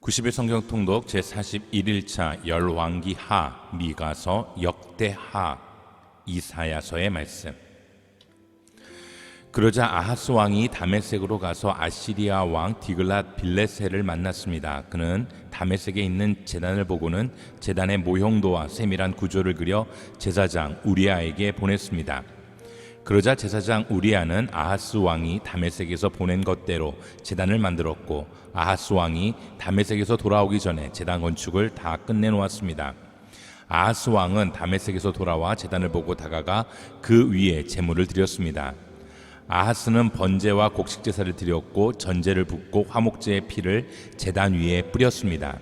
90일 성경 통독 제41일차 열왕기하, 미가서, 역대하, 이사야서의 말씀. 그러자 아하스 왕이 다메섹으로 가서 아시리아 왕 디글랏 빌레셀을 만났습니다. 그는 다메섹에 있는 제단을 보고는 제단의 모형도와 세밀한 구조를 그려 제사장 우리아에게 보냈습니다. 그러자 제사장 우리아는 아하스 왕이 다메섹에서 보낸 것대로 제단을 만들었고, 아하스 왕이 다메섹에서 돌아오기 전에 제단 건축을 다 끝내놓았습니다. 아하스 왕은 다메섹에서 돌아와 제단을 보고 다가가 그 위에 제물을 드렸습니다. 아하스는 번제와 곡식 제사를 드렸고 전제를 붓고 화목제의 피를 제단 위에 뿌렸습니다.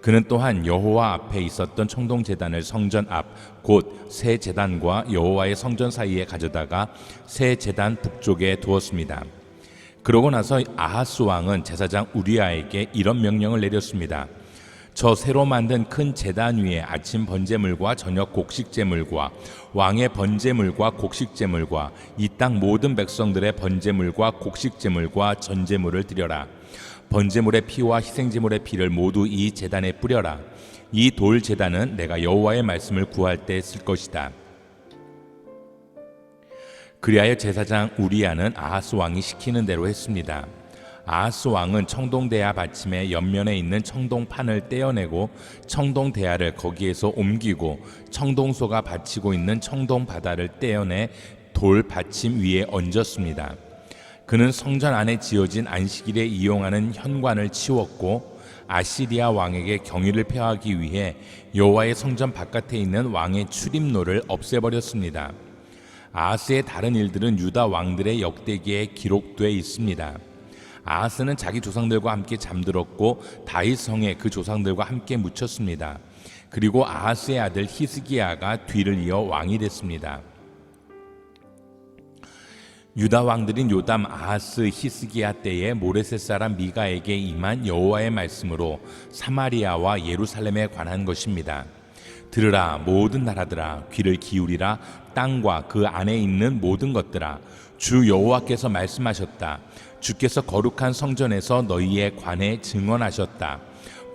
그는 또한 여호와 앞에 있었던 청동 제단을 성전 앞 곧 새 제단과 여호와의 성전 사이에 가져다가 새 제단 북쪽에 두었습니다. 그러고 나서 아하스 왕은 제사장 우리아에게 이런 명령을 내렸습니다. 저 새로 만든 큰 제단 위에 아침 번제물과 저녁 곡식제물과 왕의 번제물과 곡식제물과 이 땅 모든 백성들의 번제물과 곡식제물과 전제물을 드려라. 번제물의 피와 희생제물의 피를 모두 이 제단에 뿌려라. 이 돌 제단은 내가 여호와의 말씀을 구할 때 쓸 것이다. 그리하여 제사장 우리아는 아하스 왕이 시키는 대로 했습니다. 아하스 왕은 청동대야 받침의 옆면에 있는 청동판을 떼어내고 청동대야를 거기에서 옮기고 청동소가 받치고 있는 청동바다를 떼어내 돌 받침 위에 얹었습니다. 그는 성전 안에 지어진 안식일에 이용하는 현관을 치웠고 아시리아 왕에게 경의를 표하기 위해 여호와의 성전 바깥에 있는 왕의 출입로를 없애버렸습니다. 아하스의 다른 일들은 유다 왕들의 역대기에 기록되어 있습니다. 아하스는 자기 조상들과 함께 잠들었고 다윗 성에 그 조상들과 함께 묻혔습니다. 그리고 아하스의 아들 히스기야가 뒤를 이어 왕이 됐습니다. 유다 왕들인 요담, 아하스, 히스기야 때에 모레셋 사람 미가에게 임한 여호와의 말씀으로 사마리아와 예루살렘에 관한 것입니다. 들으라 모든 나라들아, 귀를 기울이라 땅과 그 안에 있는 모든 것들아, 주 여호와께서 말씀하셨다. 주께서 거룩한 성전에서 너희에 관해 증언하셨다.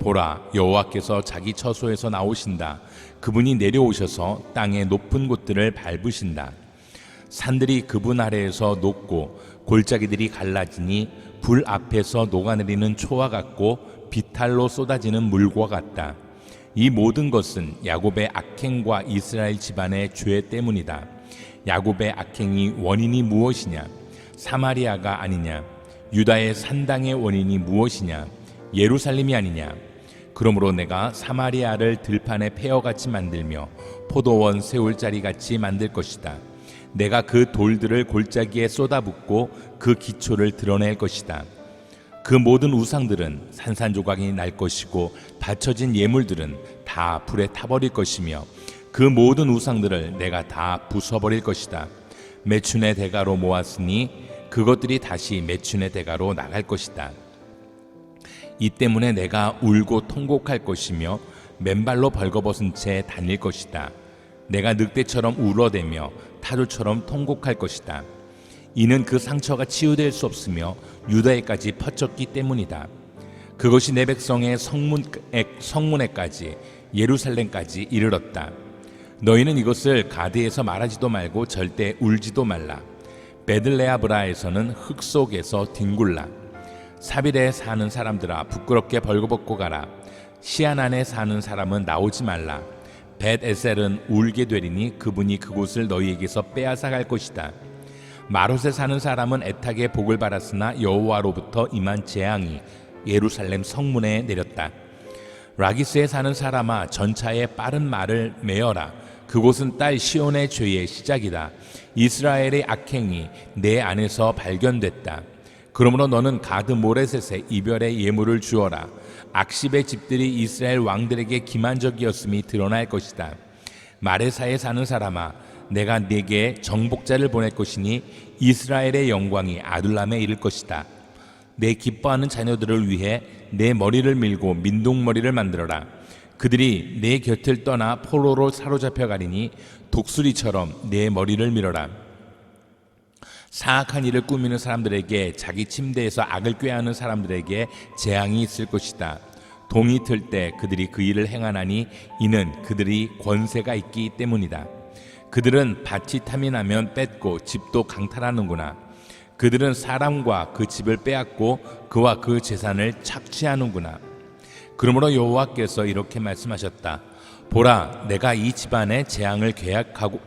보라, 여호와께서 자기 처소에서 나오신다. 그분이 내려오셔서 땅의 높은 곳들을 밟으신다. 산들이 그분 아래에서 녹고 골짜기들이 갈라지니 불 앞에서 녹아내리는 초와 같고 비탈로 쏟아지는 물과 같다. 이 모든 것은 야곱의 악행과 이스라엘 집안의 죄 때문이다. 야곱의 악행이 원인이 무엇이냐? 사마리아가 아니냐? 유다의 산당의 원인이 무엇이냐? 예루살렘이 아니냐? 그러므로 내가 사마리아를 들판의 폐허같이 만들며 포도원 세울 자리같이 만들 것이다. 내가 그 돌들을 골짜기에 쏟아붓고 그 기초를 드러낼 것이다. 그 모든 우상들은 산산조각이 날 것이고 바쳐진 예물들은 다 불에 타버릴 것이며 그 모든 우상들을 내가 다 부숴버릴 것이다. 매춘의 대가로 모았으니 그것들이 다시 매춘의 대가로 나갈 것이다. 이 때문에 내가 울고 통곡할 것이며 맨발로 벌거벗은 채 다닐 것이다. 내가 늑대처럼 울어대며 타조처럼 통곡할 것이다. 이는 그 상처가 치유될 수 없으며 유다에까지 퍼졌기 때문이다. 그것이 내 백성의 성문에까지 예루살렘까지 이르렀다. 너희는 이것을 가드에서 말하지도 말고 절대 울지도 말라. 베들레아브라에서는 흙 속에서 뒹굴라. 사빌에 사는 사람들아, 부끄럽게 벌거벗고 가라. 시안안에 사는 사람은 나오지 말라. 벳에셀은 울게 되리니 그분이 그곳을 너희에게서 빼앗아 갈 것이다. 마롯에 사는 사람은 애타게 복을 받았으나 여호와로부터 임한 재앙이 예루살렘 성문에 내렸다. 라기스에 사는 사람아, 전차에 빠른 말을 메어라. 그곳은 딸 시온의 죄의 시작이다. 이스라엘의 악행이 내 안에서 발견됐다. 그러므로 너는 가드 모레셋에 이별의 예물을 주어라. 악십의 집들이 이스라엘 왕들에게 기만적이었음이 드러날 것이다. 마레사에 사는 사람아, 내가 네게 정복자를 보낼 것이니 이스라엘의 영광이 아둘람에 이를 것이다. 내 기뻐하는 자녀들을 위해 내 머리를 밀고 민둥머리를 만들어라. 그들이 내 곁을 떠나 포로로 사로잡혀 가리니 독수리처럼 내 머리를 밀어라. 사악한 일을 꾸미는 사람들에게, 자기 침대에서 악을 꾀하는 사람들에게 재앙이 있을 것이다. 동이 틀 때 그들이 그 일을 행하나니 이는 그들이 권세가 있기 때문이다. 그들은 밭이 탐이 나면 뺏고 집도 강탈하는구나. 그들은 사람과 그 집을 빼앗고 그와 그 재산을 착취하는구나. 그러므로 여호와께서 이렇게 말씀하셨다. 보라, 내가 이 집안에 재앙을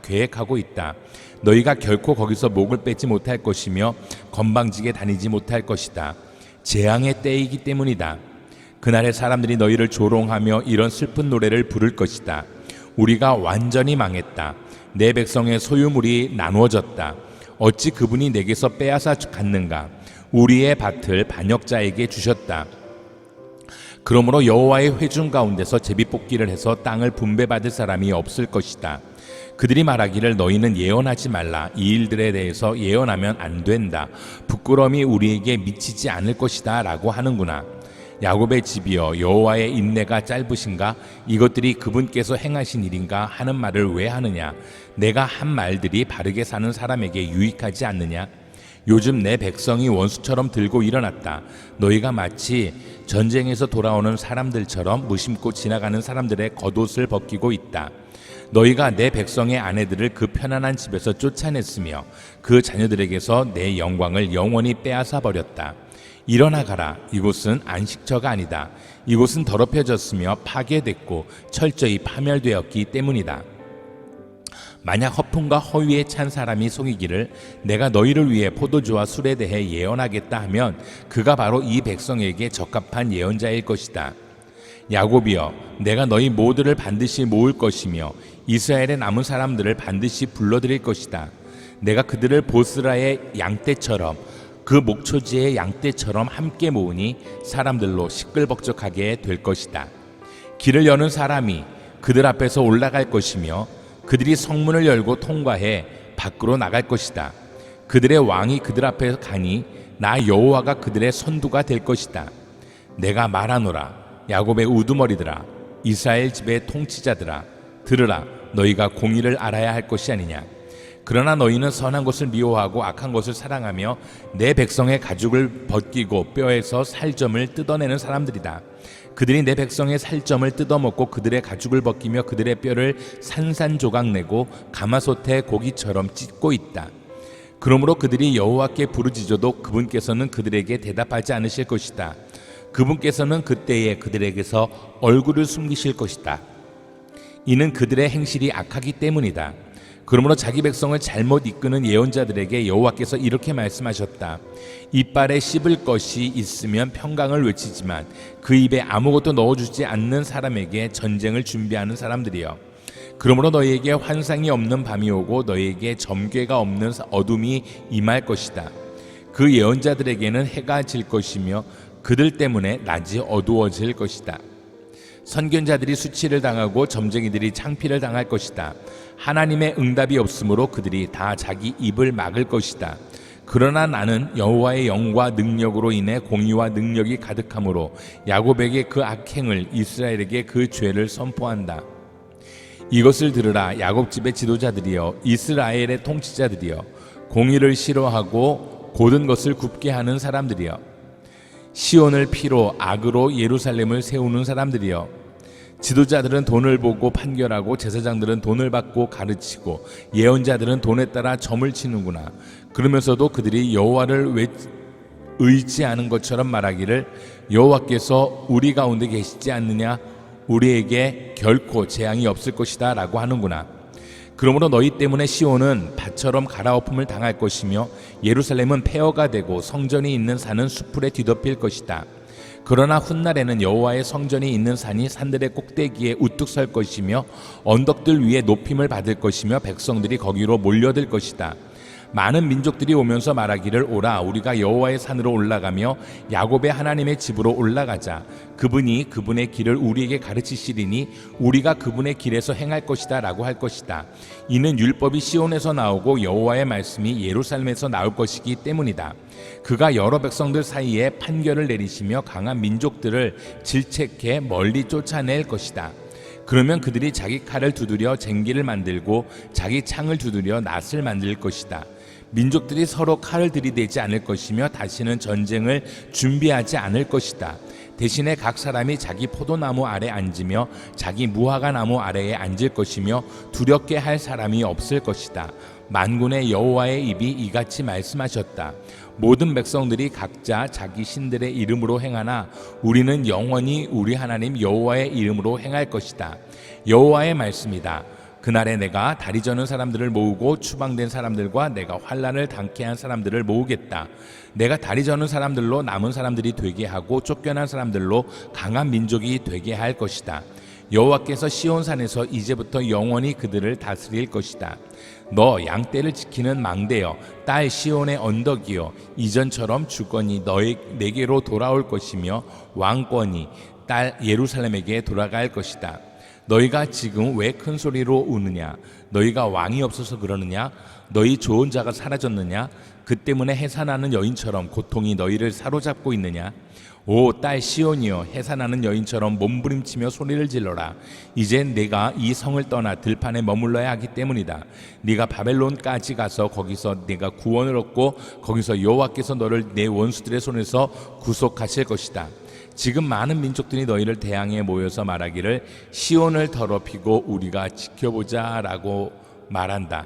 계획하고 있다. 너희가 결코 거기서 목을 빼지 못할 것이며 건방지게 다니지 못할 것이다. 재앙의 때이기 때문이다. 그날에 사람들이 너희를 조롱하며 이런 슬픈 노래를 부를 것이다. 우리가 완전히 망했다. 내 백성의 소유물이 나누어졌다. 어찌 그분이 내게서 빼앗아 갔는가? 우리의 밭을 반역자에게 주셨다. 그러므로 여호와의 회중 가운데서 제비뽑기를 해서 땅을 분배받을 사람이 없을 것이다. 그들이 말하기를 너희는 예언하지 말라. 이 일들에 대해서 예언하면 안 된다. 부끄러움이 우리에게 미치지 않을 것이다 라고 하는구나. 야곱의 집이여, 여호와의 인내가 짧으신가? 이것들이 그분께서 행하신 일인가? 하는 말을 왜 하느냐? 내가 한 말들이 바르게 사는 사람에게 유익하지 않느냐? 요즘 내 백성이 원수처럼 들고 일어났다. 너희가 마치 전쟁에서 돌아오는 사람들처럼 무심코 지나가는 사람들의 겉옷을 벗기고 있다. 너희가 내 백성의 아내들을 그 편안한 집에서 쫓아냈으며 그 자녀들에게서 내 영광을 영원히 빼앗아 버렸다. 일어나 가라. 이곳은 안식처가 아니다. 이곳은 더럽혀졌으며 파괴됐고 철저히 파멸되었기 때문이다. 만약 허풍과 허위에 찬 사람이 속이기를 내가 너희를 위해 포도주와 술에 대해 예언하겠다 하면 그가 바로 이 백성에게 적합한 예언자일 것이다. 야곱이여, 내가 너희 모두를 반드시 모을 것이며 이스라엘의 남은 사람들을 반드시 불러들일 것이다. 내가 그들을 보스라의 양떼처럼 그 목초지의 양떼처럼 함께 모으니 사람들로 시끌벅적하게 될 것이다. 길을 여는 사람이 그들 앞에서 올라갈 것이며 그들이 성문을 열고 통과해 밖으로 나갈 것이다. 그들의 왕이 그들 앞에 가니 나 여호와가 그들의 선두가 될 것이다. 내가 말하노라. 야곱의 우두머리들아, 이스라엘 집의 통치자들아, 들으라. 너희가 공의를 알아야 할 것이 아니냐. 그러나 너희는 선한 것을 미워하고 악한 것을 사랑하며 내 백성의 가죽을 벗기고 뼈에서 살점을 뜯어내는 사람들이다. 그들이 내 백성의 살점을 뜯어먹고 그들의 가죽을 벗기며 그들의 뼈를 산산조각내고 가마솥의 고기처럼 찢고 있다. 그러므로 그들이 여호와께 부르짖어도 그분께서는 그들에게 대답하지 않으실 것이다. 그분께서는 그때에 그들에게서 얼굴을 숨기실 것이다. 이는 그들의 행실이 악하기 때문이다. 그러므로 자기 백성을 잘못 이끄는 예언자들에게 여호와께서 이렇게 말씀하셨다. 이빨에 씹을 것이 있으면 평강을 외치지만 그 입에 아무것도 넣어주지 않는 사람에게 전쟁을 준비하는 사람들이여. 그러므로 너희에게 환상이 없는 밤이 오고 너희에게 점괘가 없는 어둠이 임할 것이다. 그 예언자들에게는 해가 질 것이며 그들 때문에 낮이 어두워질 것이다. 선견자들이 수치를 당하고 점쟁이들이 창피를 당할 것이다. 하나님의 응답이 없으므로 그들이 다 자기 입을 막을 것이다. 그러나 나는 여호와의 영과 능력으로 인해 공의와 능력이 가득함으로 야곱에게 그 악행을 이스라엘에게 그 죄를 선포한다. 이것을 들으라. 야곱 집의 지도자들이여, 이스라엘의 통치자들이여, 공의를 싫어하고 고든 것을 굽게 하는 사람들이여, 시온을 피로 악으로 예루살렘을 세우는 사람들이여. 지도자들은 돈을 보고 판결하고 제사장들은 돈을 받고 가르치고 예언자들은 돈에 따라 점을 치는구나. 그러면서도 그들이 여호와를 의지하는 것처럼 말하기를 여호와께서 우리 가운데 계시지 않느냐, 우리에게 결코 재앙이 없을 것이다 라고 하는구나. 그러므로 너희 때문에 시온은 밭처럼 갈아엎음을 당할 것이며 예루살렘은 폐허가 되고 성전이 있는 산은 수풀에 뒤덮일 것이다. 그러나 훗날에는 여호와의 성전이 있는 산이 산들의 꼭대기에 우뚝 설 것이며 언덕들 위에 높임을 받을 것이며 백성들이 거기로 몰려들 것이다. 많은 민족들이 오면서 말하기를 오라, 우리가 여호와의 산으로 올라가며 야곱의 하나님의 집으로 올라가자. 그분이 그분의 길을 우리에게 가르치시리니 우리가 그분의 길에서 행할 것이다 라고 할 것이다. 이는 율법이 시온에서 나오고 여호와의 말씀이 예루살렘에서 나올 것이기 때문이다. 그가 여러 백성들 사이에 판결을 내리시며 강한 민족들을 질책해 멀리 쫓아낼 것이다. 그러면 그들이 자기 칼을 두드려 쟁기를 만들고 자기 창을 두드려 낫을 만들 것이다. 민족들이 서로 칼을 들이대지 않을 것이며 다시는 전쟁을 준비하지 않을 것이다. 대신에 각 사람이 자기 포도나무 아래 앉으며 자기 무화과 나무 아래에 앉을 것이며 두렵게 할 사람이 없을 것이다. 만군의 여호와의 입이 이같이 말씀하셨다. 모든 백성들이 각자 자기 신들의 이름으로 행하나 우리는 영원히 우리 하나님 여호와의 이름으로 행할 것이다. 여호와의 말씀이다. 그날에 내가 다리 저는 사람들을 모으고 추방된 사람들과 내가 환난을 당케 한 사람들을 모으겠다. 내가 다리 저는 사람들로 남은 사람들이 되게 하고 쫓겨난 사람들로 강한 민족이 되게 할 것이다. 여호와께서 시온산에서 이제부터 영원히 그들을 다스릴 것이다. 너 양떼를 지키는 망대여, 딸 시온의 언덕이여, 이전처럼 주권이 내게로 돌아올 것이며 왕권이 딸 예루살렘에게 돌아갈 것이다. 너희가 지금 왜 큰 소리로 우느냐? 너희가 왕이 없어서 그러느냐? 너희 좋은 자가 사라졌느냐? 그 때문에 해산하는 여인처럼 고통이 너희를 사로잡고 있느냐? 오 딸 시온이여, 해산하는 여인처럼 몸부림치며 소리를 질러라. 이젠 내가 이 성을 떠나 들판에 머물러야 하기 때문이다. 네가 바벨론까지 가서 거기서 네가 구원을 얻고 거기서 여호와께서 너를 내 원수들의 손에서 구속하실 것이다. 지금 많은 민족들이 너희를 대항해 모여서 말하기를 시온을 더럽히고 우리가 지켜보자 라고 말한다.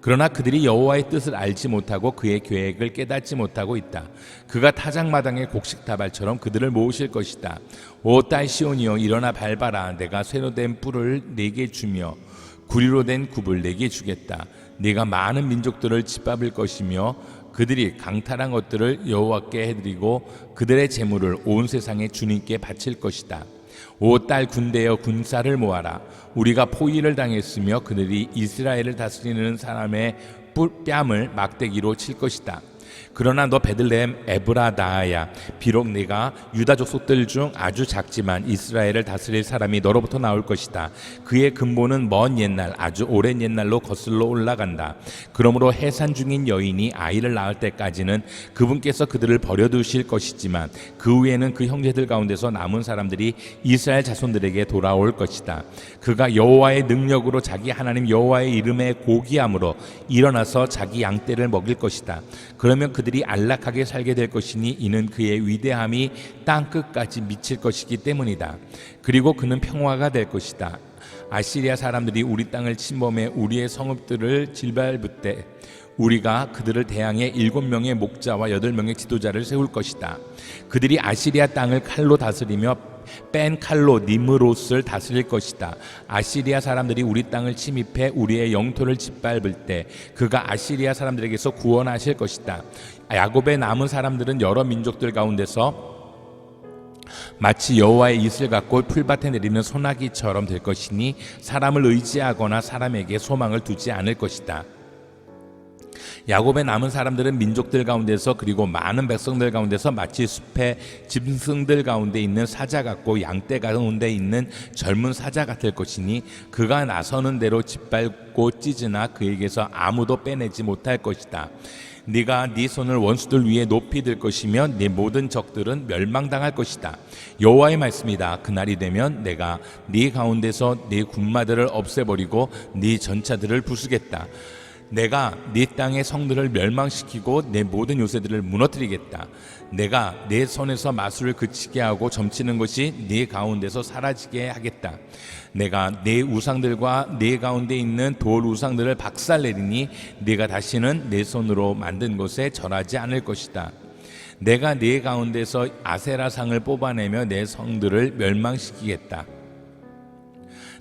그러나 그들이 여호와의 뜻을 알지 못하고 그의 계획을 깨닫지 못하고 있다. 그가 타작마당의 곡식다발처럼 그들을 모으실 것이다. 오 딸 시온이여, 일어나 밟아라. 내가 쇠로 된 뿔을 네게 주며 구리로 된 굽을 네게 주겠다. 네가 많은 민족들을 짓밟을 것이며 그들이 강탈한 것들을 여호와께 해드리고 그들의 재물을 온 세상의 주님께 바칠 것이다. 오 딸 군대여, 군사를 모아라. 우리가 포위를 당했으며 그들이 이스라엘을 다스리는 사람의 뺨을 막대기로 칠 것이다. 그러나 너 베들레헴 에브라다야, 비록 네가 유다 족속들 중 아주 작지만 이스라엘을 다스릴 사람이 너로부터 나올 것이다. 그의 근본은 먼 옛날, 아주 오랜 옛날로 거슬러 올라간다. 그러므로 해산 중인 여인이 아이를 낳을 때까지는 그분께서 그들을 버려두실 것이지만 그 후에는 그 형제들 가운데서 남은 사람들이 이스라엘 자손들에게 돌아올 것이다. 그가 여호와의 능력으로 자기 하나님 여호와의 이름에 고귀함으로 일어나서 자기 양떼를 먹일 것이다. 그러면 그들이 안락하게 살게 될 것이니 이는 그의 위대함이 땅 끝까지 미칠 것이기 때문이다. 그리고 그는 평화가 될 것이다. 아시리아 사람들이 우리 땅을 침범해 우리의 성읍들을 질밟을때 우리가 그들을 대항해 7명의 목자와 8명의 지도자를 세울 것이다. 그들이 아시리아 땅을 칼로 다스리며 뺀 칼로 니므롯을 다스릴 것이다. 아시리아 사람들이 우리 땅을 침입해 우리의 영토를 짓밟을 때 그가 아시리아 사람들에게서 구원하실 것이다. 야곱의 남은 사람들은 여러 민족들 가운데서 마치 여호와의 이슬 같고 풀밭에 내리는 소나기처럼 될 것이니 사람을 의지하거나 사람에게 소망을 두지 않을 것이다. 야곱의 남은 사람들은 민족들 가운데서 그리고 많은 백성들 가운데서 마치 숲의 짐승들 가운데 있는 사자 같고 양떼 가운데 있는 젊은 사자 같을 것이니 그가 나서는 대로 짓밟고 찢으나 그에게서 아무도 빼내지 못할 것이다. 네가 네 손을 원수들 위에 높이 들 것이며 네 모든 적들은 멸망당할 것이다. 여호와의 말씀이다. 그날이 되면 내가 네 가운데서 네 군마들을 없애버리고 네 전차들을 부수겠다. 내가 네 땅의 성들을 멸망시키고 내 모든 요새들을 무너뜨리겠다. 내가 내 손에서 마술을 그치게 하고 점치는 것이 네 가운데서 사라지게 하겠다. 내가 내 우상들과 네 가운데 있는 돌 우상들을 박살내리니 네가 다시는 내 손으로 만든 것에 절하지 않을 것이다. 내가 네 가운데서 아세라상을 뽑아내며 내 성들을 멸망시키겠다.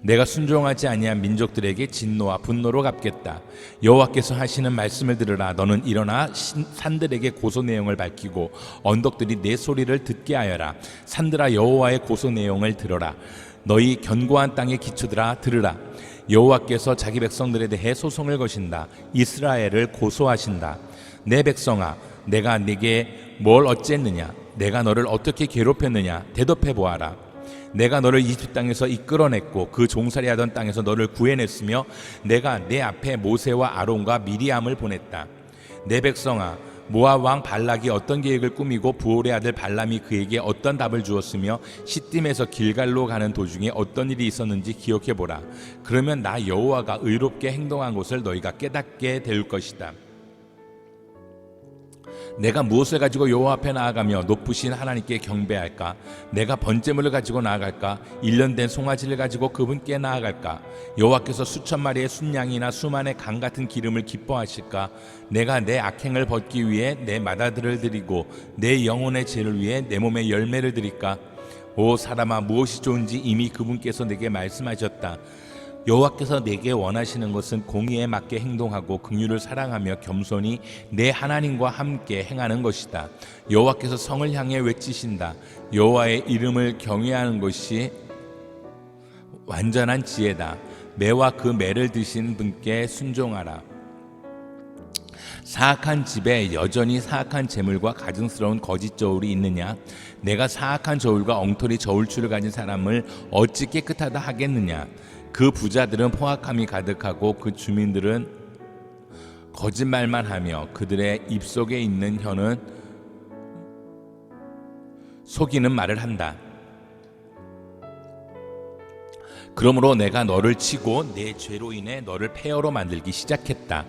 내가 순종하지 아니한 민족들에게 진노와 분노로 갚겠다. 여호와께서 하시는 말씀을 들으라. 너는 일어나 산들에게 고소 내용을 밝히고 언덕들이 내 소리를 듣게 하여라. 산들아, 여호와의 고소 내용을 들어라. 너희 견고한 땅의 기초들아, 들으라. 여호와께서 자기 백성들에 대해 소송을 거신다. 이스라엘을 고소하신다. 내 백성아, 내가 네게 뭘 어쨌느냐? 내가 너를 어떻게 괴롭혔느냐? 대답해 보아라. 내가 너를 이집트 땅에서 이끌어냈고 그 종살이하던 땅에서 너를 구해냈으며 내가 내 앞에 모세와 아론과 미리암을 보냈다. 내 백성아, 모압 왕 발락이 어떤 계획을 꾸미고 부올의 아들 발람이 그에게 어떤 답을 주었으며 시딤에서 길갈로 가는 도중에 어떤 일이 있었는지 기억해보라. 그러면 나 여호와가 의롭게 행동한 것을 너희가 깨닫게 될 것이다. 내가 무엇을 가지고 여호와 앞에 나아가며 높으신 하나님께 경배할까? 내가 번제물을 가지고 나아갈까? 1년 된 송아지를 가지고 그분께 나아갈까? 여호와께서 수천 마리의 순양이나 수만의 강 같은 기름을 기뻐하실까? 내가 내 악행을 벗기 위해 내 맏아들을 드리고 내 영혼의 죄를 위해 내 몸의 열매를 드릴까? 오 사람아, 무엇이 좋은지 이미 그분께서 내게 말씀하셨다. 여호와께서 내게 원하시는 것은 공의에 맞게 행동하고 긍휼을 사랑하며 겸손히 내 하나님과 함께 행하는 것이다. 여호와께서 성을 향해 외치신다. 여호와의 이름을 경외하는 것이 완전한 지혜다. 매와 그 매를 드신 분께 순종하라. 사악한 집에 여전히 사악한 재물과 가증스러운 거짓 저울이 있느냐? 내가 사악한 저울과 엉터리 저울추를 가진 사람을 어찌 깨끗하다 하겠느냐? 그 부자들은 포악함이 가득하고 그 주민들은 거짓말만 하며 그들의 입속에 있는 혀는 속이는 말을 한다. 그러므로 내가 너를 치고 내 죄로 인해 너를 폐허로 만들기 시작했다.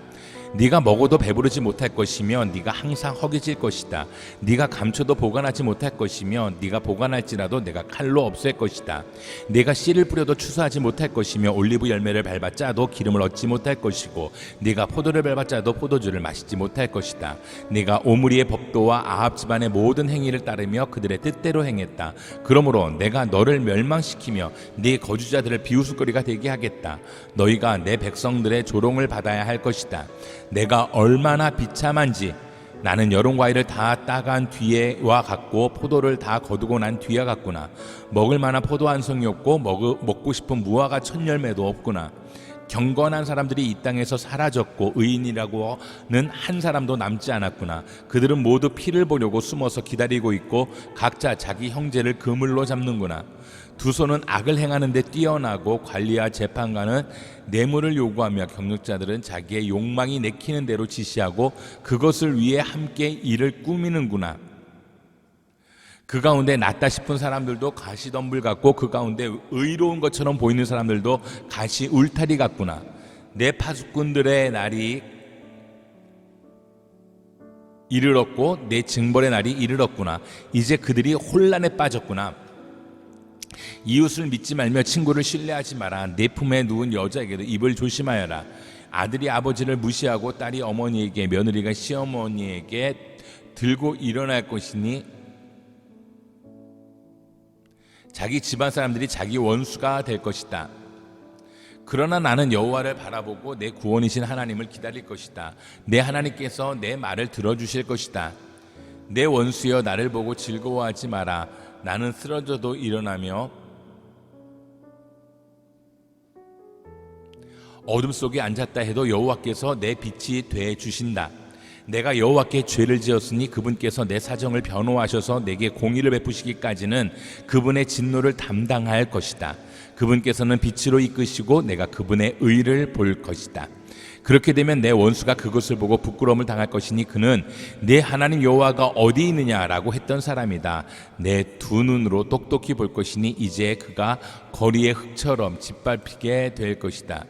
네가 먹어도 배부르지 못할 것이며 네가 항상 허기질 것이다. 네가 감춰도 보관하지 못할 것이며 네가 보관할지라도 내가 칼로 없앨 것이다. 네가 씨를 뿌려도 추수하지 못할 것이며 올리브 열매를 밟아 짜도 기름을 얻지 못할 것이고 네가 포도를 밟아 짜도 포도주를 마시지 못할 것이다. 네가 오므리의 법도와 아합 집안의 모든 행위를 따르며 그들의 뜻대로 행했다. 그러므로 내가 너를 멸망시키며 네 거주자들을 비웃을거리가 되게 하겠다. 너희가 내 백성들의 조롱을 받아야 할 것이다. 내가 얼마나 비참한지 나는 여름 과일을 다 따간 뒤에와 같고 포도를 다 거두고 난 뒤와 같구나. 먹을 만한 포도 한 송이 없고 먹고 싶은 무화과 첫 열매도 없구나. 경건한 사람들이 이 땅에서 사라졌고 의인이라고는 한 사람도 남지 않았구나. 그들은 모두 피를 보려고 숨어서 기다리고 있고 각자 자기 형제를 그물로 잡는구나. 두 손은 악을 행하는 데 뛰어나고 관리와 재판관은 뇌물을 요구하며 경력자들은 자기의 욕망이 내키는 대로 지시하고 그것을 위해 함께 일을 꾸미는구나. 그 가운데 낫다 싶은 사람들도 가시덤불 같고 그 가운데 의로운 것처럼 보이는 사람들도 가시 울타리 같구나. 내 파수꾼들의 날이 이르렀고 내 징벌의 날이 이르렀구나. 이제 그들이 혼란에 빠졌구나. 이웃을 믿지 말며 친구를 신뢰하지 마라. 내 품에 누운 여자에게도 입을 조심하여라. 아들이 아버지를 무시하고 딸이 어머니에게 며느리가 시어머니에게 들고 일어날 것이니 자기 집안 사람들이 자기 원수가 될 것이다. 그러나 나는 여호와를 바라보고 내 구원이신 하나님을 기다릴 것이다. 내 하나님께서 내 말을 들어주실 것이다. 내 원수여 나를 보고 즐거워하지 마라. 나는 쓰러져도 일어나며 어둠 속에 앉았다 해도 여호와께서 내 빛이 돼 주신다. 내가 여호와께 죄를 지었으니 그분께서 내 사정을 변호하셔서 내게 공의를 베푸시기까지는 그분의 진노를 담당할 것이다. 그분께서는 빛으로 이끄시고 내가 그분의 의를 볼 것이다. 그렇게 되면 내 원수가 그것을 보고 부끄러움을 당할 것이니 그는 내 하나님 여호와가 어디 있느냐라고 했던 사람이다. 내 두 눈으로 똑똑히 볼 것이니 이제 그가 거리의 흙처럼 짓밟히게 될 것이다.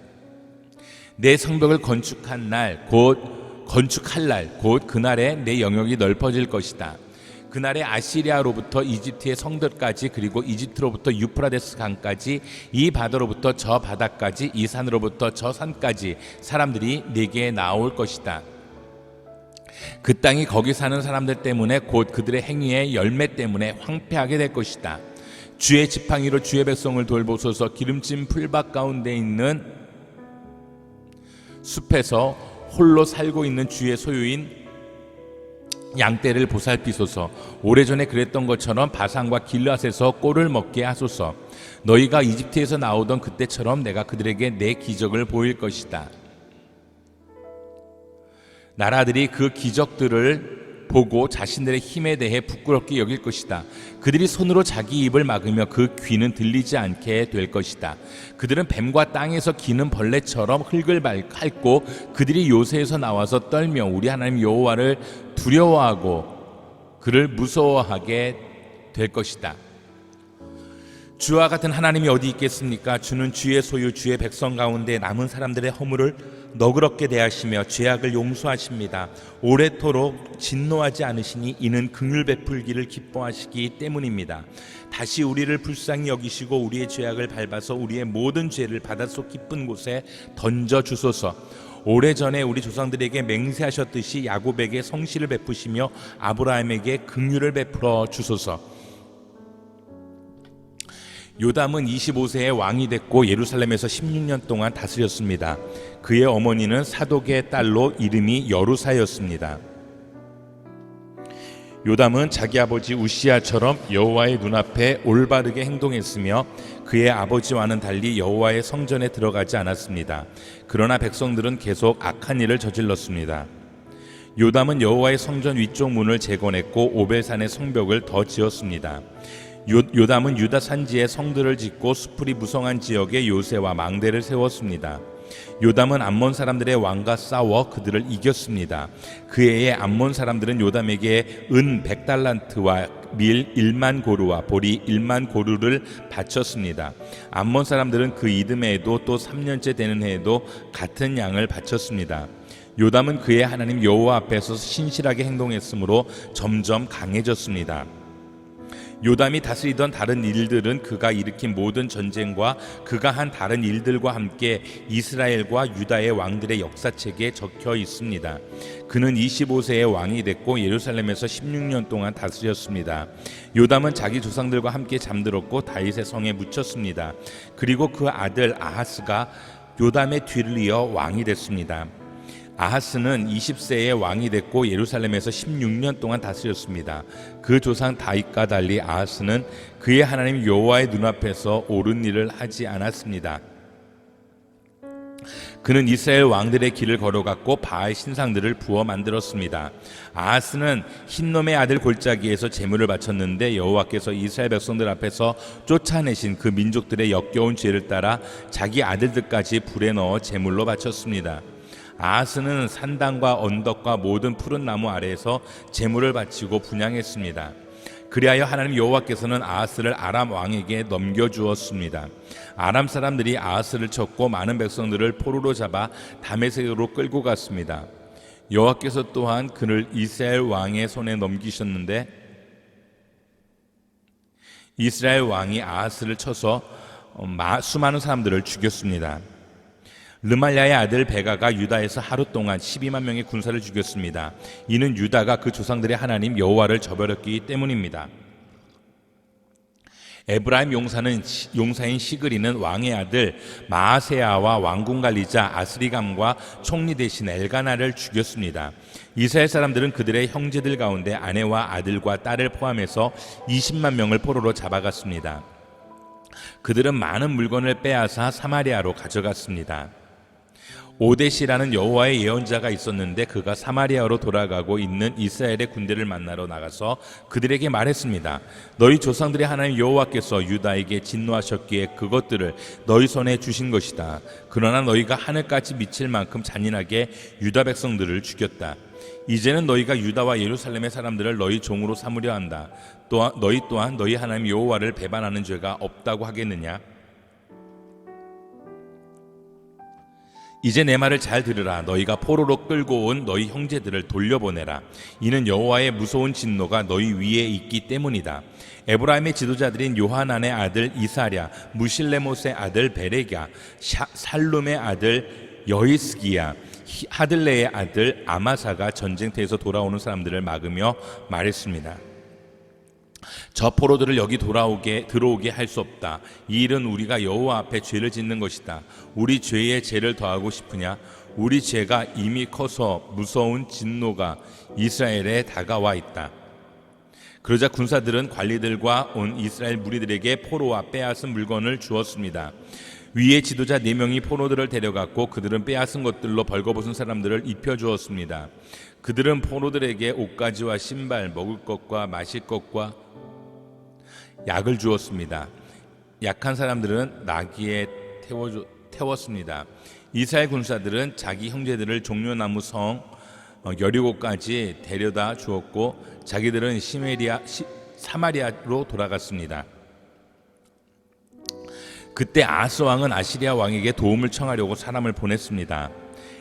내 성벽을 건축할 날 곧 그날에 내 영역이 넓어질 것이다. 그날에 아시리아로부터 이집트의 성들까지 그리고 이집트로부터 유프라데스 강까지 이 바다로부터 저 바다까지 이 산으로부터 저 산까지 사람들이 내게 나올 것이다. 그 땅이 거기 사는 사람들 때문에 곧 그들의 행위의 열매 때문에 황폐하게 될 것이다. 주의 지팡이로 주의 백성을 돌보소서. 기름진 풀밭 가운데 있는 숲에서 홀로 살고 있는 주의 소유인 양떼를 보살피소서. 오래전에 그랬던 것처럼 바산과 길앗에서 꼴을 먹게 하소서. 너희가 이집트에서 나오던 그때처럼 내가 그들에게 내 기적을 보일 것이다. 나라들이 그 기적들을 보고 자신들의 힘에 대해 부끄럽게 여길 것이다. 그들이 손으로 자기 입을 막으며 그 귀는 들리지 않게 될 것이다. 그들은 뱀과 땅에서 기는 벌레처럼 흙을 밟고 그들이 요새에서 나와서 떨며 우리 하나님 여호와를 두려워하고 그를 무서워하게 될 것이다. 주와 같은 하나님이 어디 있겠습니까? 주는 주의 소유 주의 백성 가운데 남은 사람들의 허물을 너그럽게 대하시며 죄악을 용서하십니다. 오래도록 진노하지 않으시니 이는 긍휼 베풀기를 기뻐하시기 때문입니다. 다시 우리를 불쌍히 여기시고 우리의 죄악을 밟아서 우리의 모든 죄를 바닷속 깊은 곳에 던져 주소서. 오래전에 우리 조상들에게 맹세하셨듯이 야곱에게 성실을 베푸시며 아브라함에게 긍휼을 베풀어 주소서. 요담은 25세에 왕이 됐고 예루살렘에서 16년 동안 다스렸습니다. 그의 어머니는 사독의 딸로 이름이 여루사였습니다. 요담은 자기 아버지 우시야처럼 여호와의 눈앞에 올바르게 행동했으며 그의 아버지와는 달리 여호와의 성전에 들어가지 않았습니다. 그러나 백성들은 계속 악한 일을 저질렀습니다. 요담은 여호와의 성전 위쪽 문을 재건했고 오벨산의 성벽을 더 지었습니다. 요담은 유다 산지에 성들을 짓고 수풀이 무성한 지역에 요새와 망대를 세웠습니다. 요담은 암몬 사람들의 왕과 싸워 그들을 이겼습니다. 그 해에 암몬 사람들은 요담에게 은 100달란트와 밀 1만 고루와 보리 1만 고루를 바쳤습니다. 암몬 사람들은 그 이듬해에도 또 3년째 되는 해에도 같은 양을 바쳤습니다. 요담은 그의 하나님 여호와 앞에서 신실하게 행동했으므로 점점 강해졌습니다. 요담이 다스리던 다른 일들은 그가 일으킨 모든 전쟁과 그가 한 다른 일들과 함께 이스라엘과 유다의 왕들의 역사책에 적혀 있습니다. 그는 25세에 왕이 됐고 예루살렘에서 16년 동안 다스렸습니다. 요담은 자기 조상들과 함께 잠들었고 다윗의 성에 묻혔습니다. 그리고 그 아들 아하스가 요담의 뒤를 이어 왕이 됐습니다. 아하스는 20세에 왕이 됐고 예루살렘에서 16년 동안 다스렸습니다. 그 조상 다윗과 달리 아하스는 그의 하나님 여호와의 눈앞에서 옳은 일을 하지 않았습니다. 그는 이스라엘 왕들의 길을 걸어갔고 바알 신상들을 부어 만들었습니다. 아하스는 흰놈의 아들 골짜기에서 제물을 바쳤는데 여호와께서 이스라엘 백성들 앞에서 쫓아내신 그 민족들의 역겨운 죄를 따라 자기 아들들까지 불에 넣어 제물로 바쳤습니다. 아하스는 산당과 언덕과 모든 푸른 나무 아래에서 제물을 바치고 분향했습니다. 그리하여 하나님 여호와께서는 아하스를 아람 왕에게 넘겨주었습니다. 아람 사람들이 아하스를 쳤고 많은 백성들을 포로로 잡아 다메섹으로 끌고 갔습니다. 여호와께서 또한 그를 이스라엘 왕의 손에 넘기셨는데 이스라엘 왕이 아하스를 쳐서 수많은 사람들을 죽였습니다. 르말야의 아들 베가가 유다에서 하루 동안 12만 명의 군사를 죽였습니다. 이는 유다가 그 조상들의 하나님 여호와를 저버렸기 때문입니다. 에브라임 용사인 시그리는 왕의 아들 마아세야와 왕궁 관리자 아스리감과 총리 대신 엘가나를 죽였습니다. 이스라엘 사람들은 그들의 형제들 가운데 아내와 아들과 딸을 포함해서 20만 명을 포로로 잡아갔습니다. 그들은 많은 물건을 빼앗아 사마리아로 가져갔습니다. 오데시라는 여호와의 예언자가 있었는데 그가 사마리아로 돌아가고 있는 이스라엘의 군대를 만나러 나가서 그들에게 말했습니다. 너희 조상들의 하나님 여호와께서 유다에게 진노하셨기에 그것들을 너희 손에 주신 것이다. 그러나 너희가 하늘까지 미칠 만큼 잔인하게 유다 백성들을 죽였다. 이제는 너희가 유다와 예루살렘의 사람들을 너희 종으로 삼으려 한다. 너희 또한 너희 하나님 여호와를 배반하는 죄가 없다고 하겠느냐? 이제 내 말을 잘 들으라. 너희가 포로로 끌고 온 너희 형제들을 돌려보내라. 이는 여호와의 무서운 진노가 너희 위에 있기 때문이다. 에브라임의 지도자들인 요하난의 아들 이사랴, 무실레못의 아들 베레냐, 살룸의 아들 여히스기야, 하들레의 아들 아마사가 전쟁터에서 돌아오는 사람들을 막으며 말했습니다. 저 포로들을 여기 들어오게 할 수 없다. 이 일은 우리가 여호와 앞에 죄를 짓는 것이다. 우리 죄에 죄를 더하고 싶으냐? 우리 죄가 이미 커서 무서운 진노가 이스라엘에 다가와 있다. 그러자 군사들은 관리들과 온 이스라엘 무리들에게 포로와 빼앗은 물건을 주었습니다. 위의 지도자 4명이 포로들을 데려갔고 그들은 빼앗은 것들로 벌거벗은 사람들을 입혀주었습니다. 그들은 포로들에게 옷가지와 신발, 먹을 것과 마실 것과 약을 주었습니다. 약한 사람들은 나귀에 태웠습니다. 이스라엘 군사들은 자기 형제들을 종려나무 성 여리고까지 데려다 주었고 자기들은 사마리아로 돌아갔습니다. 그때 아하스 왕은 아시리아 왕에게 도움을 청하려고 사람을 보냈습니다.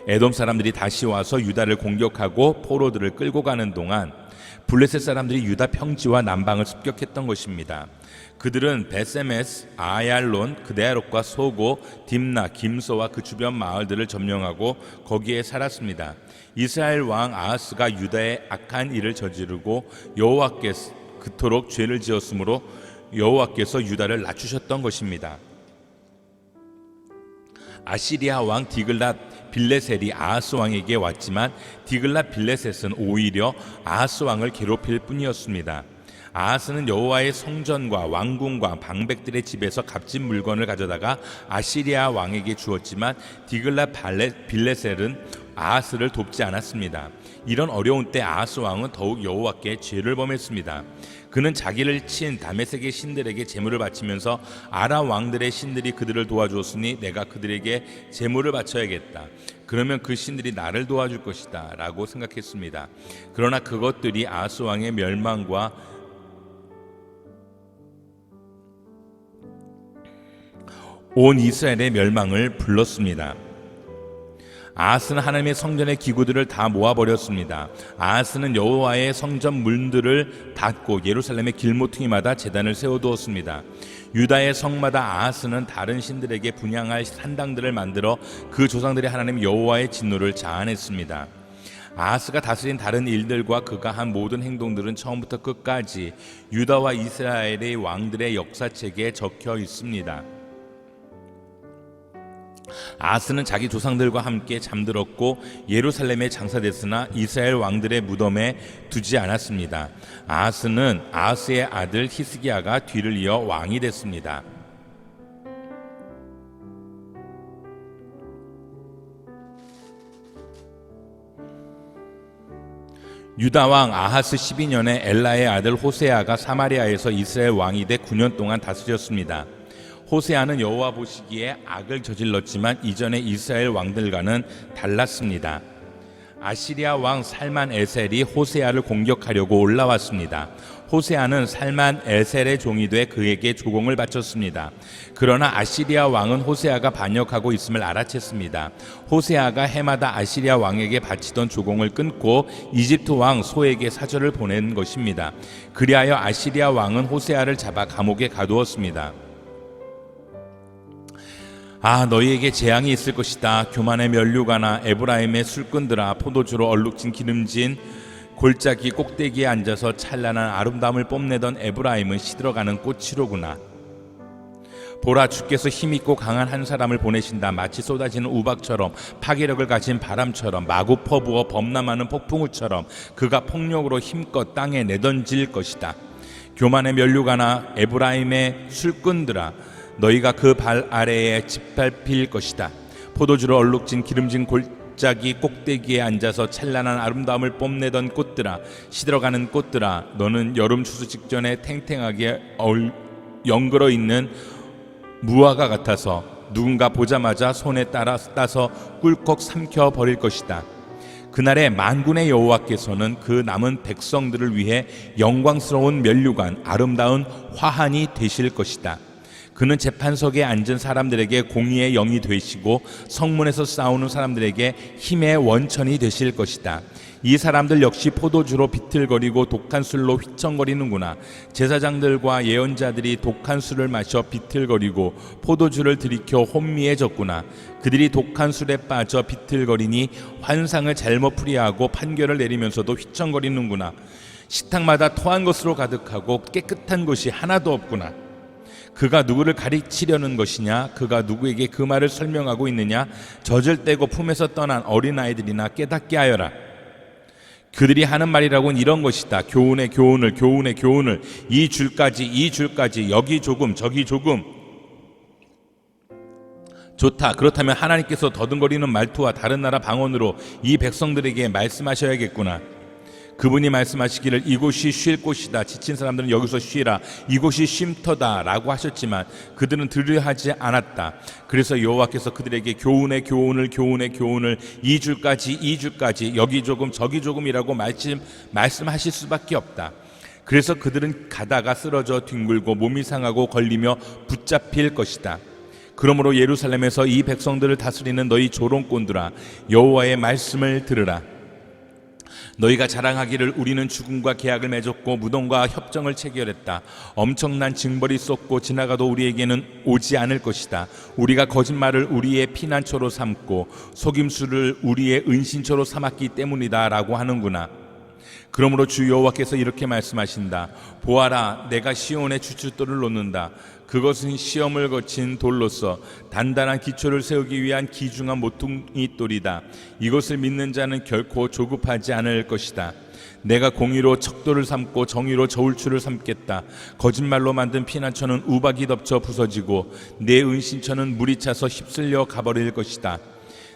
에돔 사람들이 다시 와서 유다를 공격하고 포로들을 끌고 가는 동안 블레셋 사람들이 유다 평지와 남방을 습격했던 것입니다. 그들은 베세메스, 아얄론, 그데아롯과 소고, 딥나, 김소와 그 주변 마을들을 점령하고 거기에 살았습니다. 이스라엘 왕 아하스가 유다의 악한 일을 저지르고 여호와께서 그토록 죄를 지었으므로 여호와께서 유다를 낮추셨던 것입니다. 아시리아 왕 디글랏 빌레셋이 아하스 왕에게 왔지만 디글랏 빌레셋은 오히려 아하스 왕을 괴롭힐 뿐이었습니다. 아하스는 여호와의 성전과 왕궁과 방백들의 집에서 값진 물건을 가져다가 아시리아 왕에게 주었지만 디글랏 빌레셋은 아하스를 돕지 않았습니다. 이런 어려운 때 아하스 왕은 더욱 여호와께 죄를 범했습니다. 그는 자기를 친 다메섹의 신들에게 제물을 바치면서 아람 왕들의 신들이 그들을 도와주었으니 내가 그들에게 제물을 바쳐야겠다. 그러면 그 신들이 나를 도와줄 것이다 라고 생각했습니다. 그러나 그것들이 아하스 왕의 멸망과 온 이스라엘의 멸망을 불렀습니다. 아하스는 하나님의 성전의 기구들을 다 모아버렸습니다. 아하스는 여호와의 성전 문들을 닫고 예루살렘의 길모퉁이마다 제단을 세워두었습니다. 유다의 성마다 아하스는 다른 신들에게 분향할 산당들을 만들어 그 조상들의 하나님 여호와의 진노를 자아냈습니다. 아하스가 다스린 다른 일들과 그가 한 모든 행동들은 처음부터 끝까지 유다와 이스라엘의 왕들의 역사책에 적혀 있습니다. 아하스는 자기 조상들과 함께 잠들었고 예루살렘에 장사됐으나 이스라엘 왕들의 무덤에 두지 않았습니다. 아하스는 아하스의 아들 히스기야가 뒤를 이어 왕이 됐습니다. 유다 왕 아하스 12년에 엘라의 아들 호세아가 사마리아에서 이스라엘 왕이 돼 9년 동안 다스렸습니다. 호세아는 여호와 보시기에 악을 저질렀지만 이전의 이스라엘 왕들과는 달랐습니다. 아시리아 왕 살만 에셀이 호세아를 공격하려고 올라왔습니다. 호세아는 살만 에셀의 종이 돼 그에게 조공을 바쳤습니다. 그러나 아시리아 왕은 호세아가 반역하고 있음을 알아챘습니다. 호세아가 해마다 아시리아 왕에게 바치던 조공을 끊고 이집트 왕 소에게 사절을 보낸 것입니다. 그리하여 아시리아 왕은 호세아를 잡아 감옥에 가두었습니다. 너희에게 재앙이 있을 것이다. 교만의 면류관아, 에브라임의 술꾼들아, 포도주로 얼룩진 기름진 골짜기 꼭대기에 앉아서 찬란한 아름다움을 뽐내던 에브라임은 시들어가는 꽃이로구나. 보라, 주께서 힘있고 강한 한 사람을 보내신다. 마치 쏟아지는 우박처럼, 파괴력을 가진 바람처럼, 마구 퍼부어 범람하는 폭풍우처럼 그가 폭력으로 힘껏 땅에 내던질 것이다. 교만의 면류관아, 에브라임의 술꾼들아, 너희가 그 발 아래에 짓밟힐 것이다. 포도주로 얼룩진 기름진 골짜기 꼭대기에 앉아서 찬란한 아름다움을 뽐내던 꽃들아, 시들어가는 꽃들아, 너는 여름 추수 직전에 탱탱하게 연걸어 있는 무화과 같아서 누군가 보자마자 손에 따서 꿀꺽 삼켜 버릴 것이다. 그날에 만군의 여호와께서는 그 남은 백성들을 위해 영광스러운 면류관, 아름다운 화환이 되실 것이다. 그는 재판석에 앉은 사람들에게 공의의 영이 되시고 성문에서 싸우는 사람들에게 힘의 원천이 되실 것이다. 이 사람들 역시 포도주로 비틀거리고 독한 술로 휘청거리는구나. 제사장들과 예언자들이 독한 술을 마셔 비틀거리고 포도주를 들이켜 혼미해졌구나. 그들이 독한 술에 빠져 비틀거리니 환상을 잘못 풀이하고 판결을 내리면서도 휘청거리는구나. 식탁마다 토한 것으로 가득하고 깨끗한 것이 하나도 없구나. 그가 누구를 가르치려는 것이냐? 그가 누구에게 그 말을 설명하고 있느냐? 젖을 떼고 품에서 떠난 어린아이들이나 깨닫게 하여라. 그들이 하는 말이라고는 이런 것이다. 교훈의 교훈을, 교훈의 교훈을, 이 줄까지, 여기 조금, 저기 조금. 좋다. 그렇다면 하나님께서 더듬거리는 말투와 다른 나라 방언으로 이 백성들에게 말씀하셔야겠구나. 그분이 말씀하시기를 이곳이 쉴 곳이다. 지친 사람들은 여기서 쉬라. 이곳이 쉼터다 라고 하셨지만 그들은 들으려 하지 않았다. 그래서 여호와께서 그들에게 교훈의 교훈을 이 줄까지 여기 조금 저기 조금이라고 말씀하실 수밖에 없다. 그래서 그들은 가다가 쓰러져 뒹굴고 몸이 상하고 걸리며 붙잡힐 것이다. 그러므로 예루살렘에서 이 백성들을 다스리는 너희 조롱꾼들아, 여호와의 말씀을 들으라. 너희가 자랑하기를 우리는 죽음과 계약을 맺었고 무덤과 협정을 체결했다. 엄청난 징벌이 쏟고 지나가도 우리에게는 오지 않을 것이다. 우리가 거짓말을 우리의 피난처로 삼고 속임수를 우리의 은신처로 삼았기 때문이다 라고 하는구나. 그러므로 주 여호와께서 이렇게 말씀하신다. 보아라, 내가 시온에 주춧돌을 놓는다. 그것은 시험을 거친 돌로서 단단한 기초를 세우기 위한 기중한 모퉁이 돌이다. 이것을 믿는 자는 결코 조급하지 않을 것이다. 내가 공의로 척도를 삼고 정의로 저울추를 삼겠다. 거짓말로 만든 피난처는 우박이 덮쳐 부서지고 내 은신처는 물이 차서 휩쓸려 가버릴 것이다.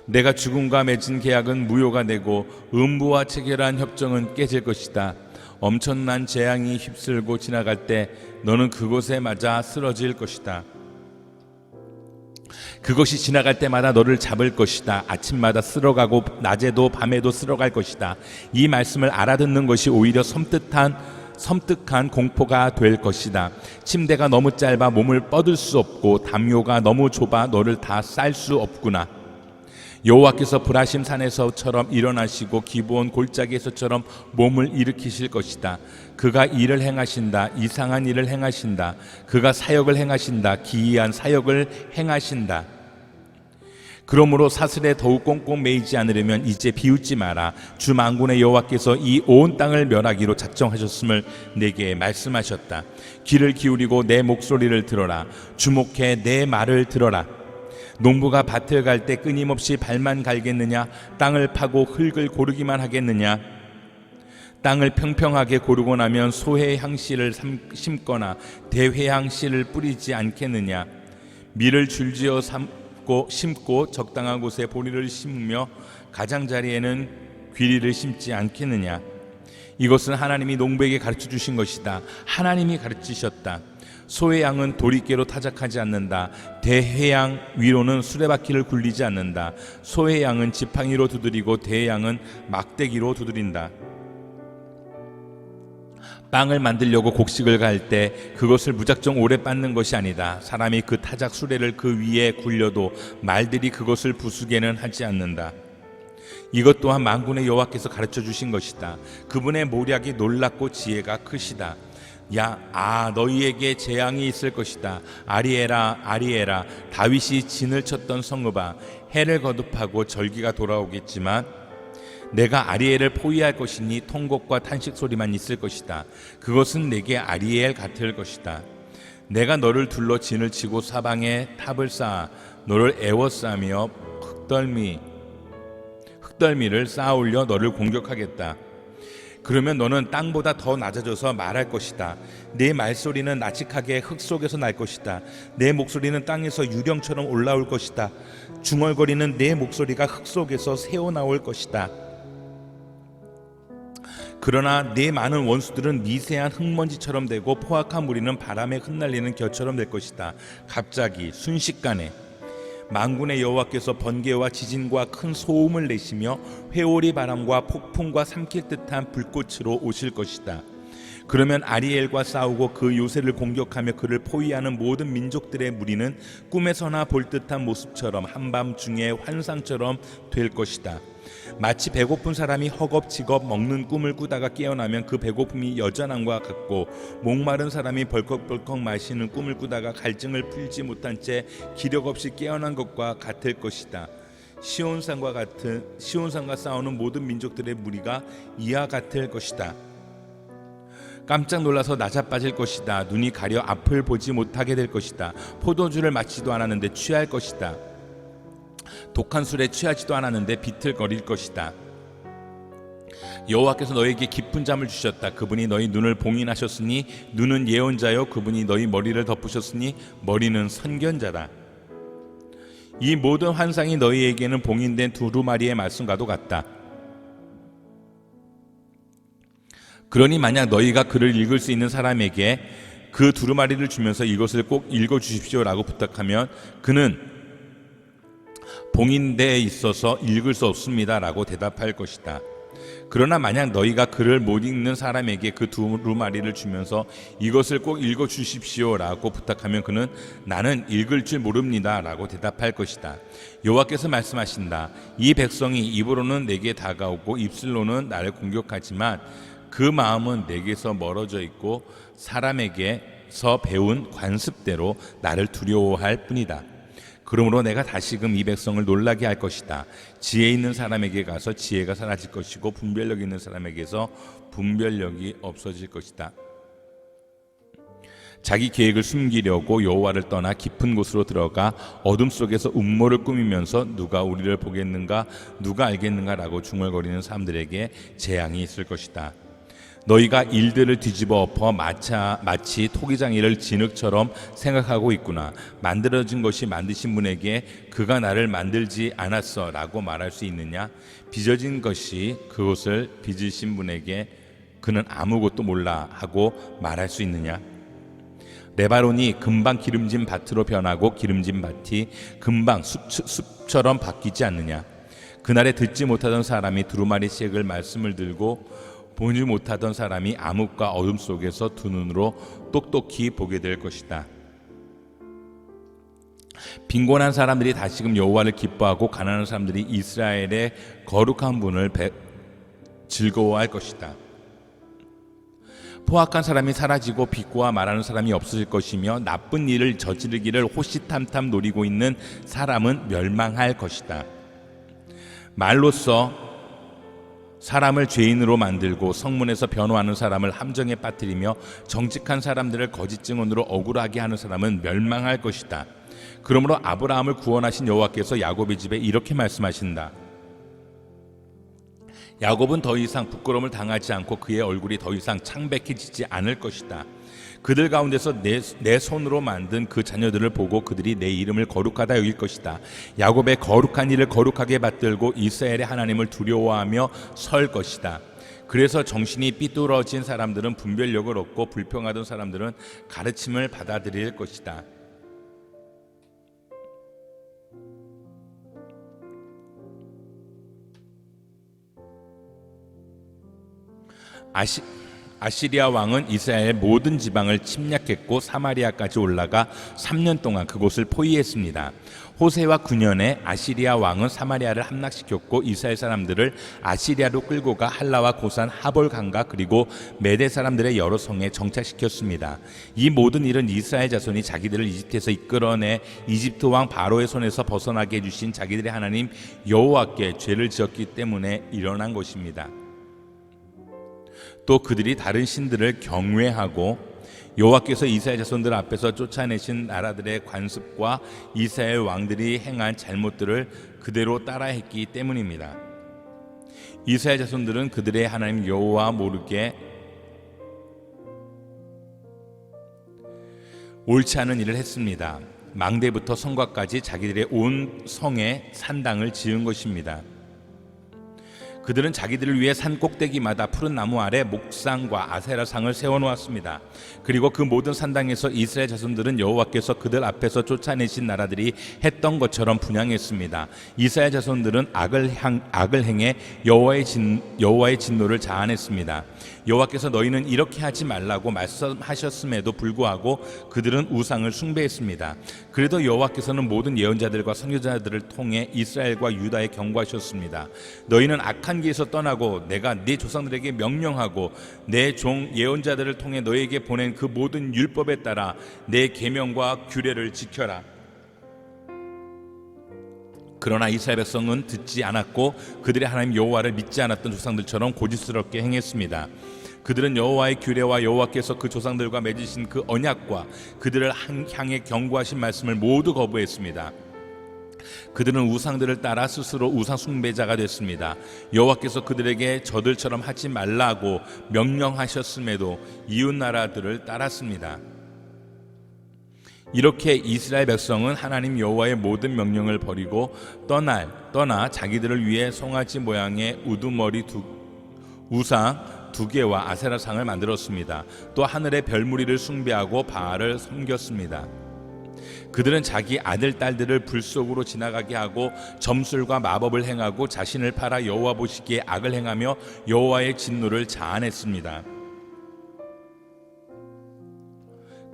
내가 죽음과 맺은 계약은 무효가 되고 음부와 체결한 협정은 깨질 것이다. 엄청난 재앙이 휩쓸고 지나갈 때 너는 그곳에 맞아 쓰러질 것이다. 그것이 지나갈 때마다 너를 잡을 것이다. 아침마다 쓸어가고 낮에도 밤에도 쓸어갈 것이다. 이 말씀을 알아듣는 것이 오히려 섬뜩한 공포가 될 것이다. 침대가 너무 짧아 몸을 뻗을 수 없고 담요가 너무 좁아 너를 다 쌀 수 없구나. 여호와께서 브라심 산에서처럼 일어나시고 기브온 골짜기에서처럼 몸을 일으키실 것이다. 그가 일을 행하신다. 이상한 일을 행하신다. 그가 사역을 행하신다. 기이한 사역을 행하신다. 그러므로 사슬에 더욱 꽁꽁 매이지 않으려면 이제 비웃지 마라. 주 만군의 여호와께서 이 온 땅을 멸하기로 작정하셨음을 내게 말씀하셨다. 귀를 기울이고 내 목소리를 들어라. 주목해 내 말을 들어라. 농부가 밭을 갈 때 끊임없이 발만 갈겠느냐? 땅을 파고 흙을 고르기만 하겠느냐? 땅을 평평하게 고르고 나면 소해향씨를 심거나 대회향씨를 뿌리지 않겠느냐? 밀을 줄지어 심고 적당한 곳에 보리를 심으며 가장자리에는 귀리를 심지 않겠느냐? 이것은 하나님이 농부에게 가르쳐 주신 것이다. 하나님이 가르치셨다. 소의 양은 도리깨로 타작하지 않는다. 대해양 위로는 수레바퀴를 굴리지 않는다. 소의 양은 지팡이로 두드리고 대양은 막대기로 두드린다. 빵을 만들려고 곡식을 갈 때 그것을 무작정 오래 빻는 것이 아니다. 사람이 그 타작 수레를 그 위에 굴려도 말들이 그것을 부수게는 하지 않는다. 이것 또한 만군의 여호와께서 가르쳐 주신 것이다. 그분의 모략이 놀랍고 지혜가 크시다. 너희에게 재앙이 있을 것이다. 아리에라, 아리에라, 다윗이 진을 쳤던 성읍아, 해를 거듭하고 절기가 돌아오겠지만 내가 아리엘을 포위할 것이니 통곡과 탄식 소리만 있을 것이다. 그것은 내게 아리엘 같을 것이다. 내가 너를 둘러 진을 치고 사방에 탑을 쌓아 너를 에워싸며 흙덜미를 쌓아올려 너를 공격하겠다. 그러면 너는 땅보다 더 낮아져서 말할 것이다. 내 말소리는 나직하게 흙 속에서 날 것이다. 내 목소리는 땅에서 유령처럼 올라올 것이다. 중얼거리는 내 목소리가 흙 속에서 새어나올 것이다. 그러나 내 많은 원수들은 미세한 흙먼지처럼 되고 포악한 무리는 바람에 흩날리는 겨처럼 될 것이다. 갑자기 순식간에 만군의 여호와께서 번개와 지진과 큰 소음을 내시며 회오리 바람과 폭풍과 삼킬 듯한 불꽃으로 오실 것이다. 그러면 아리엘과 싸우고 그 요새를 공격하며 그를 포위하는 모든 민족들의 무리는 꿈에서나 볼 듯한 모습처럼 한밤중에 환상처럼 될 것이다. 마치 배고픈 사람이 허겁지겁 먹는 꿈을 꾸다가 깨어나면 그 배고픔이 여전함과 같고, 목마른 사람이 벌컥벌컥 마시는 꿈을 꾸다가 갈증을 풀지 못한 채 기력 없이 깨어난 것과 같을 것이다. 시온산과 싸우는 모든 민족들의 무리가 이와 같을 것이다. 깜짝 놀라서 낮아빠질 것이다. 눈이 가려 앞을 보지 못하게 될 것이다. 포도주를 마시지도 않았는데 취할 것이다. 독한 술에 취하지도 않았는데 비틀거릴 것이다. 여호와께서 너에게 깊은 잠을 주셨다. 그분이 너희 눈을 봉인하셨으니 눈은 예언자요, 그분이 너희 머리를 덮으셨으니 머리는 선견자다. 이 모든 환상이 너희에게는 봉인된 두루마리의 말씀과도 같다. 그러니 만약 너희가 그를 읽을 수 있는 사람에게 그 두루마리를 주면서 이것을 꼭 읽어주십시오라고 부탁하면 그는 봉인되어 있어서 읽을 수 없습니다라고 대답할 것이다. 그러나 만약 너희가 글을 못 읽는 사람에게 그 두루마리를 주면서 이것을 꼭 읽어 주십시오라고 부탁하면 그는 나는 읽을 줄 모릅니다라고 대답할 것이다. 여호와께서 말씀하신다. 이 백성이 입으로는 내게 다가오고 입술로는 나를 공격하지만 그 마음은 내게서 멀어져 있고 사람에게서 배운 관습대로 나를 두려워할 뿐이다. 그러므로 내가 다시금 이 백성을 놀라게 할 것이다. 지혜 있는 사람에게 가서 지혜가 사라질 것이고 분별력 있는 사람에게서 분별력이 없어질 것이다. 자기 계획을 숨기려고 여호와를 떠나 깊은 곳으로 들어가 어둠 속에서 음모를 꾸미면서 누가 우리를 보겠는가 누가 알겠는가라고 중얼거리는 사람들에게 재앙이 있을 것이다. 너희가 일들을 뒤집어 엎어 마치 토기장이를 진흙처럼 생각하고 있구나. 만들어진 것이 만드신 분에게 그가 나를 만들지 않았어 라고 말할 수 있느냐? 빚어진 것이 그것을 빚으신 분에게 그는 아무것도 몰라 하고 말할 수 있느냐? 레바논이 금방 기름진 밭으로 변하고 기름진 밭이 금방 숲처럼 바뀌지 않느냐? 그날에 듣지 못하던 사람이 두루마리 쐐을 말씀을 들고 보지 못하던 사람이 암흑과 어둠 속에서 두 눈으로 똑똑히 보게 될 것이다. 빈곤한 사람들이 다시금 여호와를 기뻐하고 가난한 사람들이 이스라엘의 거룩한 분을 즐거워할 것이다. 포악한 사람이 사라지고 비꼬아 말하는 사람이 없어질 것이며 나쁜 일을 저지르기를 호시탐탐 노리고 있는 사람은 멸망할 것이다. 말로써 사람을 죄인으로 만들고 성문에서 변호하는 사람을 함정에 빠뜨리며 정직한 사람들을 거짓 증언으로 억울하게 하는 사람은 멸망할 것이다. 그러므로 아브라함을 구원하신 여호와께서 야곱의 집에 이렇게 말씀하신다. 야곱은 더 이상 부끄러움을 당하지 않고 그의 얼굴이 더 이상 창백해지지 않을 것이다. 그들 가운데서 내 손으로 만든 그 자녀들을 보고 그들이 내 이름을 거룩하다 여길 것이다. 야곱의 거룩한 일을 거룩하게 받들고 이스라엘의 하나님을 두려워하며 설 것이다. 그래서 정신이 삐뚤어진 사람들은 분별력을 얻고 불평하던 사람들은 가르침을 받아들일 것이다. 아시리아 왕은 이스라엘 모든 지방을 침략했고 사마리아까지 올라가 3년 동안 그곳을 포위했습니다. 호세와 9년에 아시리아 왕은 사마리아를 함락시켰고 이스라엘 사람들을 아시리아로 끌고 가 할라와 고산 하볼 강가 그리고 메대 사람들의 여러 성에 정착시켰습니다. 이 모든 일은 이스라엘 자손이 자기들을 이집트에서 이끌어내 이집트 왕 바로의 손에서 벗어나게 해주신 자기들의 하나님 여호와께 죄를 지었기 때문에 일어난 것입니다. 또 그들이 다른 신들을 경외하고 여호와께서 이스라엘 자손들 앞에서 쫓아내신 나라들의 관습과 이스라엘 왕들이 행한 잘못들을 그대로 따라했기 때문입니다. 이스라엘 자손들은 그들의 하나님 여호와 모르게 옳지 않은 일을 했습니다. 망대부터 성곽까지 자기들의 온 성에 산당을 지은 것입니다. 그들은 자기들을 위해 산 꼭대기마다 푸른 나무 아래 목상과 아세라상을 세워놓았습니다. 그리고 그 모든 산당에서 이스라엘 자손들은 여호와께서 그들 앞에서 쫓아내신 나라들이 했던 것처럼 분향했습니다. 이스라엘 자손들은 악을 행해 여호와의 진노를 자아냈습니다. 여호와께서 너희는 이렇게 하지 말라고 말씀하셨음에도 불구하고 그들은 우상을 숭배했습니다. 그래도 여호와께서는 모든 예언자들과 선지자들을 통해 이스라엘과 유다에 경고하셨습니다. 너희는 악한 길에서 떠나고 내가 네 조상들에게 명령하고 내 종 예언자들을 통해 너희에게 보낸 그 모든 율법에 따라 내 계명과 규례를 지켜라. 그러나 이스라엘 백성은 듣지 않았고 그들의 하나님 여호와를 믿지 않았던 조상들처럼 고집스럽게 행했습니다. 그들은 여호와의 규례와 여호와께서 그 조상들과 맺으신 그 언약과 그들을 향해 경고하신 말씀을 모두 거부했습니다. 그들은 우상들을 따라 스스로 우상 숭배자가 됐습니다. 여호와께서 그들에게 저들처럼 하지 말라고 명령하셨음에도 이웃 나라들을 따랐습니다. 이렇게 이스라엘 백성은 하나님 여호와의 모든 명령을 버리고 떠나 자기들을 위해 송아지 모양의 우두머리 우상 2개와 아세라상을 만들었습니다. 또 하늘의 별무리를 숭배하고 바알을 섬겼습니다. 그들은 자기 아들 딸들을 불 속으로 지나가게 하고 점술과 마법을 행하고 자신을 팔아 여호와 보시기에 악을 행하며 여호와의 진노를 자아냈습니다.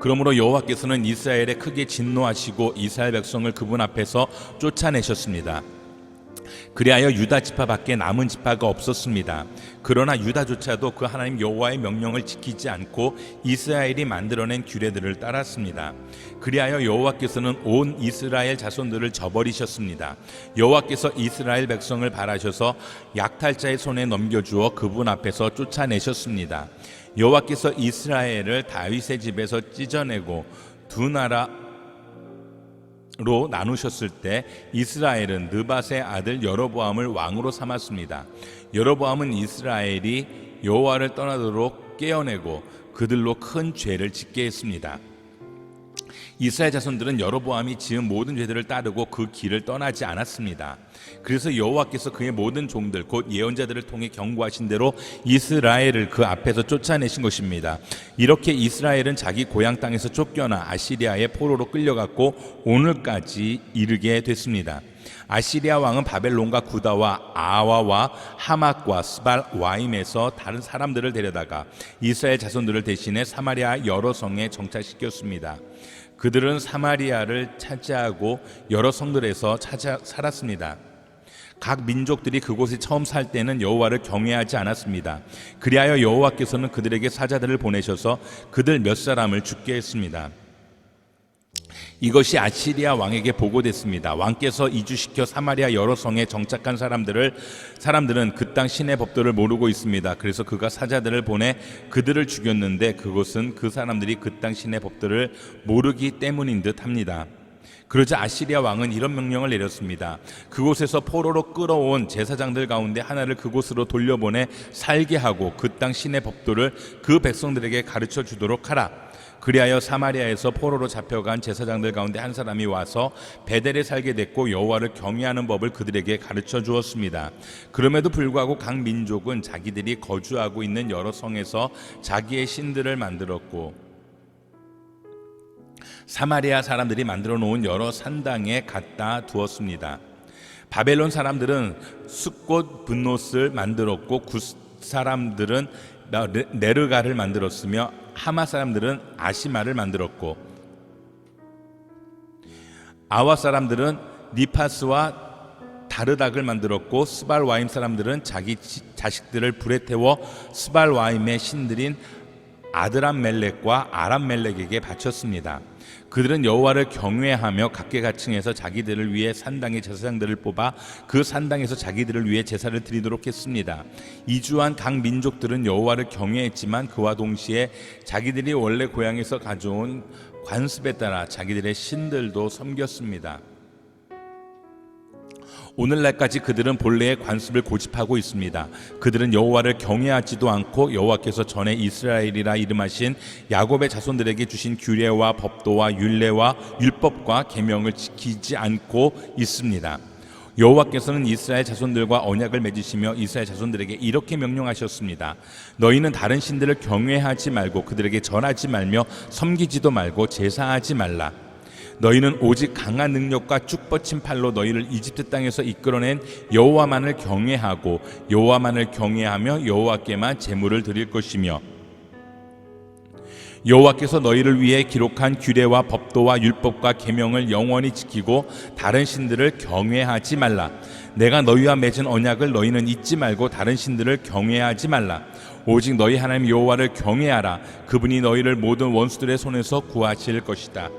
그러므로 여호와께서는 이스라엘에 크게 진노하시고 이스라엘 백성을 그분 앞에서 쫓아내셨습니다. 그리하여 유다 지파밖에 남은 지파가 없었습니다. 그러나 유다조차도 그 하나님 여호와의 명령을 지키지 않고 이스라엘이 만들어낸 규례들을 따랐습니다. 그리하여 여호와께서는 온 이스라엘 자손들을 저버리셨습니다. 여호와께서 이스라엘 백성을 바라셔서 약탈자의 손에 넘겨주어 그분 앞에서 쫓아내셨습니다. 여호와께서 이스라엘을 다윗의 집에서 찢어내고 두 나라로 나누셨을 때 이스라엘은 느밧의 아들 여로보암을 왕으로 삼았습니다. 여로보암은 이스라엘이 여호와를 떠나도록 깨어내고 그들로 큰 죄를 짓게 했습니다. 이스라엘 자손들은 여로보암이 지은 모든 죄들을 따르고 그 길을 떠나지 않았습니다. 그래서 여호와께서 그의 모든 종들 곧 예언자들을 통해 경고하신 대로 이스라엘을 그 앞에서 쫓아내신 것입니다. 이렇게 이스라엘은 자기 고향 땅에서 쫓겨나 아시리아의 포로로 끌려갔고 오늘까지 이르게 됐습니다. 아시리아 왕은 바벨론과 구다와 아와와 하맛과 스발 와임에서 다른 사람들을 데려다가 이스라엘 자손들을 대신해 사마리아 여러 성에 정착시켰습니다. 그들은 사마리아를 차지하고 여러 성들에서 살았습니다. 각 민족들이 그곳에 처음 살 때는 여호와를 경외하지 않았습니다. 그리하여 여호와께서는 그들에게 사자들을 보내셔서 그들 몇 사람을 죽게 했습니다. 이것이 아시리아 왕에게 보고됐습니다. 왕께서 이주시켜 사마리아 여러 성에 정착한 사람들은 그 땅 신의 법도를 모르고 있습니다. 그래서 그가 사자들을 보내 그들을 죽였는데 그것은 그 사람들이 그 땅 신의 법도를 모르기 때문인 듯합니다. 그러자 아시리아 왕은 이런 명령을 내렸습니다. 그곳에서 포로로 끌어온 제사장들 가운데 하나를 그곳으로 돌려보내 살게 하고 그 땅 신의 법도를 그 백성들에게 가르쳐 주도록 하라. 그리하여 사마리아에서 포로로 잡혀간 제사장들 가운데 한 사람이 와서 베델에 살게 됐고 여호와를 경외하는 법을 그들에게 가르쳐 주었습니다. 그럼에도 불구하고 각 민족은 자기들이 거주하고 있는 여러 성에서 자기의 신들을 만들었고 사마리아 사람들이 만들어 놓은 여러 산당에 갖다 두었습니다. 바벨론 사람들은 숫곳 분노스를 만들었고 굿 사람들은 네르가를 만들었으며 하마 사람들은 아시마를 만들었고 아와 사람들은 니파스와 다르닥을 만들었고 스발와임 사람들은 자기 자식들을 불에 태워 스발와임의 신들인 아드람멜렉과 아람멜렉에게 바쳤습니다. 그들은 여호와를 경외하며 각계각층에서 자기들을 위해 산당의 제사장들을 뽑아 그 산당에서 자기들을 위해 제사를 드리도록 했습니다. 이주한 각 민족들은 여호와를 경외했지만 그와 동시에 자기들이 원래 고향에서 가져온 관습에 따라 자기들의 신들도 섬겼습니다. 오늘날까지 그들은 본래의 관습을 고집하고 있습니다. 그들은 여호와를 경외하지도 않고 여호와께서 전에 이스라엘이라 이름하신 야곱의 자손들에게 주신 규례와 법도와 율례와 율법과 계명을 지키지 않고 있습니다. 여호와께서는 이스라엘 자손들과 언약을 맺으시며 이스라엘 자손들에게 이렇게 명령하셨습니다. 너희는 다른 신들을 경외하지 말고 그들에게 절하지 말며 섬기지도 말고 제사하지 말라. 너희는 오직 강한 능력과 쭉 뻗친 팔로 너희를 이집트 땅에서 이끌어낸 여호와만을 경외하고 여호와만을 경외하며 여호와께만 제물을 드릴 것이며 여호와께서 너희를 위해 기록한 규례와 법도와 율법과 계명을 영원히 지키고 다른 신들을 경외하지 말라. 내가 너희와 맺은 언약을 너희는 잊지 말고 다른 신들을 경외하지 말라. 오직 너희 하나님 여호와를 경외하라. 그분이 너희를 모든 원수들의 손에서 구하실 것이다.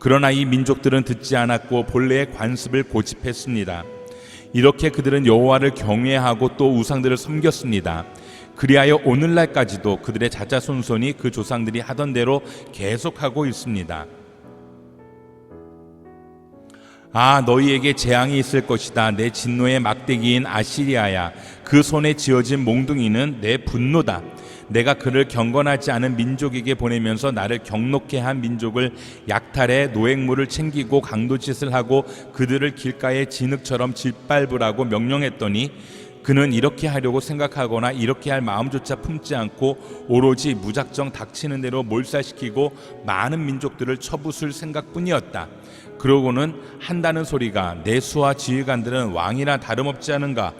그러나 이 민족들은 듣지 않았고 본래의 관습을 고집했습니다. 이렇게 그들은 여호와를 경외하고 또 우상들을 섬겼습니다. 그리하여 오늘날까지도 그들의 자자손손이 그 조상들이 하던 대로 계속하고 있습니다. 아, 너희에게 재앙이 있을 것이다. 내 진노의 막대기인 아시리아야. 그 손에 쥐어진 몽둥이는 내 분노다. 내가 그를 경건하지 않은 민족에게 보내면서 나를 경록케 한 민족을 약탈해 노획물을 챙기고 강도짓을 하고 그들을 길가의 진흙처럼 짓밟으라고 명령했더니 그는 이렇게 하려고 생각하거나 이렇게 할 마음조차 품지 않고 오로지 무작정 닥치는 대로 몰살시키고 많은 민족들을 쳐부술 생각뿐이었다. 그러고는 한다는 소리가 내 수와 지휘관들은 왕이나 다름없지 않은가?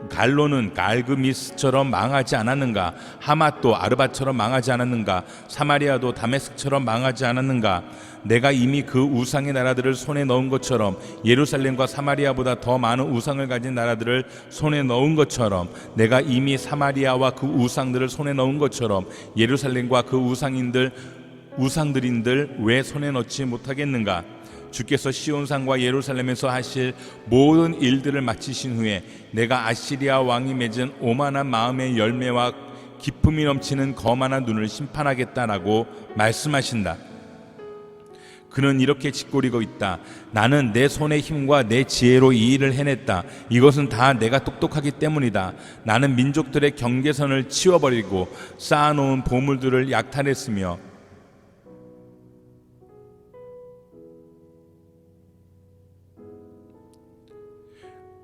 갈로는 갈그미스처럼 망하지 않았는가? 하맛도 아르밧처럼 망하지 않았는가? 사마리아도 다메섹처럼 망하지 않았는가? 내가 이미 그 우상의 나라들을 손에 넣은 것처럼 예루살렘과 사마리아보다 더 많은 우상을 가진 나라들을 손에 넣은 것처럼 내가 이미 사마리아와 그 우상들을 손에 넣은 것처럼 예루살렘과 그 우상들인들 왜 손에 넣지 못하겠는가? 주께서 시온산과 예루살렘에서 하실 모든 일들을 마치신 후에 내가 아시리아 왕이 맺은 오만한 마음의 열매와 기품이 넘치는 거만한 눈을 심판하겠다라고 말씀하신다. 그는 이렇게 짓고리고 있다. 나는 내 손의 힘과 내 지혜로 이 일을 해냈다. 이것은 다 내가 똑똑하기 때문이다. 나는 민족들의 경계선을 치워버리고 쌓아놓은 보물들을 약탈했으며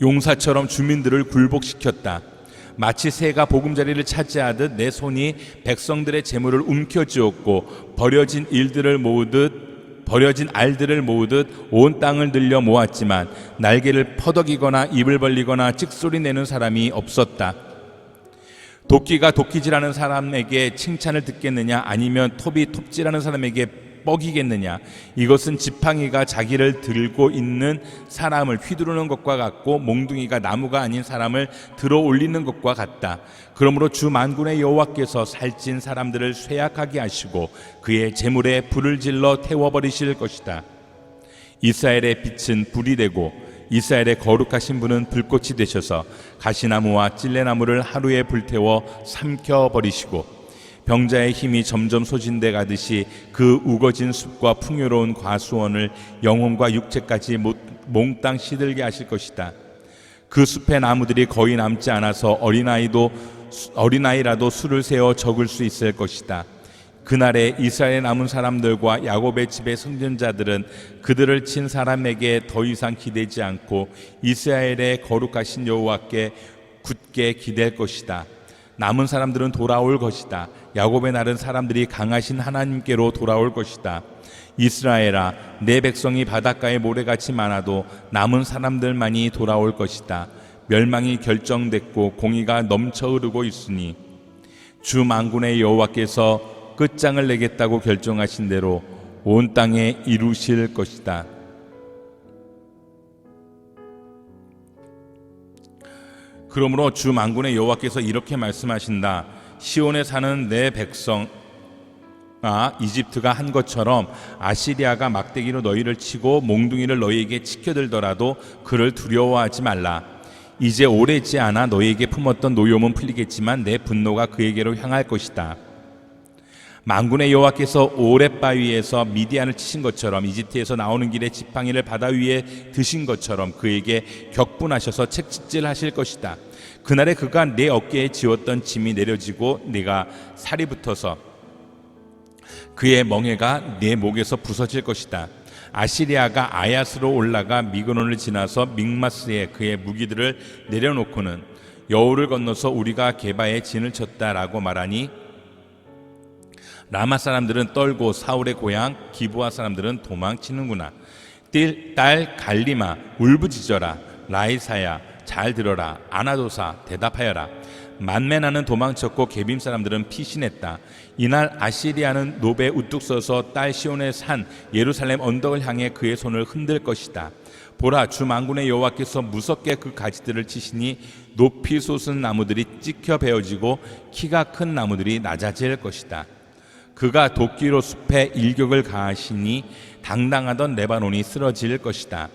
용사처럼 주민들을 굴복시켰다. 마치 새가 보금자리를 차지하듯 내 손이 백성들의 재물을 움켜쥐었고 버려진 알들을 모으듯 온 땅을 늘려 모았지만 날개를 퍼덕이거나 입을 벌리거나 찍소리 내는 사람이 없었다. 도끼가 도끼질하는 사람에게 칭찬을 듣겠느냐? 아니면 톱이 톱질하는 사람에게 뻐기겠느냐? 이것은 지팡이가 자기를 들고 있는 사람을 휘두르는 것과 같고 몽둥이가 나무가 아닌 사람을 들어 올리는 것과 같다. 그러므로 주 만군의 여호와께서 살찐 사람들을 쇠약하게 하시고 그의 재물에 불을 질러 태워버리실 것이다. 이스라엘의 빛은 불이 되고 이스라엘의 거룩하신 분은 불꽃이 되셔서 가시나무와 찔레나무를 하루에 불태워 삼켜버리시고 병자의 힘이 점점 소진돼 가듯이 그 우거진 숲과 풍요로운 과수원을 영혼과 육체까지 몽땅 시들게 하실 것이다. 그 숲의 나무들이 거의 남지 않아서 어린아이라도 수를 세어 적을 수 있을 것이다. 그날에 이스라엘에 남은 사람들과 야곱의 집의 성전자들은 그들을 친 사람에게 더 이상 기대지 않고 이스라엘의 거룩하신 여호와께 굳게 기댈 것이다. 남은 사람들은 돌아올 것이다. 야곱의 날은 사람들이 강하신 하나님께로 돌아올 것이다. 이스라엘아, 내 백성이 바닷가의 모래같이 많아도 남은 사람들만이 돌아올 것이다. 멸망이 결정됐고 공의가 넘쳐 흐르고 있으니 주 만군의 여호와께서 끝장을 내겠다고 결정하신 대로 온 땅에 이루실 것이다. 그러므로 주 만군의 여호와께서 이렇게 말씀하신다. 시온에 사는 내 백성아, 이집트가 한 것처럼 아시리아가 막대기로 너희를 치고 몽둥이를 너희에게 치켜들더라도 그를 두려워하지 말라. 이제 오래지 않아 너희에게 품었던 노염은 풀리겠지만 내 분노가 그에게로 향할 것이다. 만군의 여호와께서 오랫바위에서 미디안을 치신 것처럼 이집트에서 나오는 길에 지팡이를 바다 위에 드신 것처럼 그에게 격분하셔서 책짓질하실 것이다. 그날에 그가 내 어깨에 지웠던 짐이 내려지고 네가 살이 붙어서 그의 멍에가 내 목에서 부서질 것이다. 아시리아가 아얏으로 올라가 미그론을 지나서 믹마스에 그의 무기들을 내려놓고는 여우를 건너서 우리가 게바에 진을 쳤다라고 말하니 라마 사람들은 떨고 사울의 고향 기브아 사람들은 도망치는구나. 딸 갈리마 울부짖어라. 라이사야 잘 들어라. 아나도사 대답하여라. 만메나는 도망쳤고 게빔 사람들은 피신했다. 이날 아시리아는 노베 우뚝 서서 딸 시온의 산 예루살렘 언덕을 향해 그의 손을 흔들 것이다. 보라, 주 만군의 여호와께서 무섭게 그 가지들을 치시니 높이 솟은 나무들이 찍혀 베어지고 키가 큰 나무들이 낮아질 것이다. 그가 도끼로 숲에 일격을 가하시니 당당하던 레바논이 쓰러질 것이다.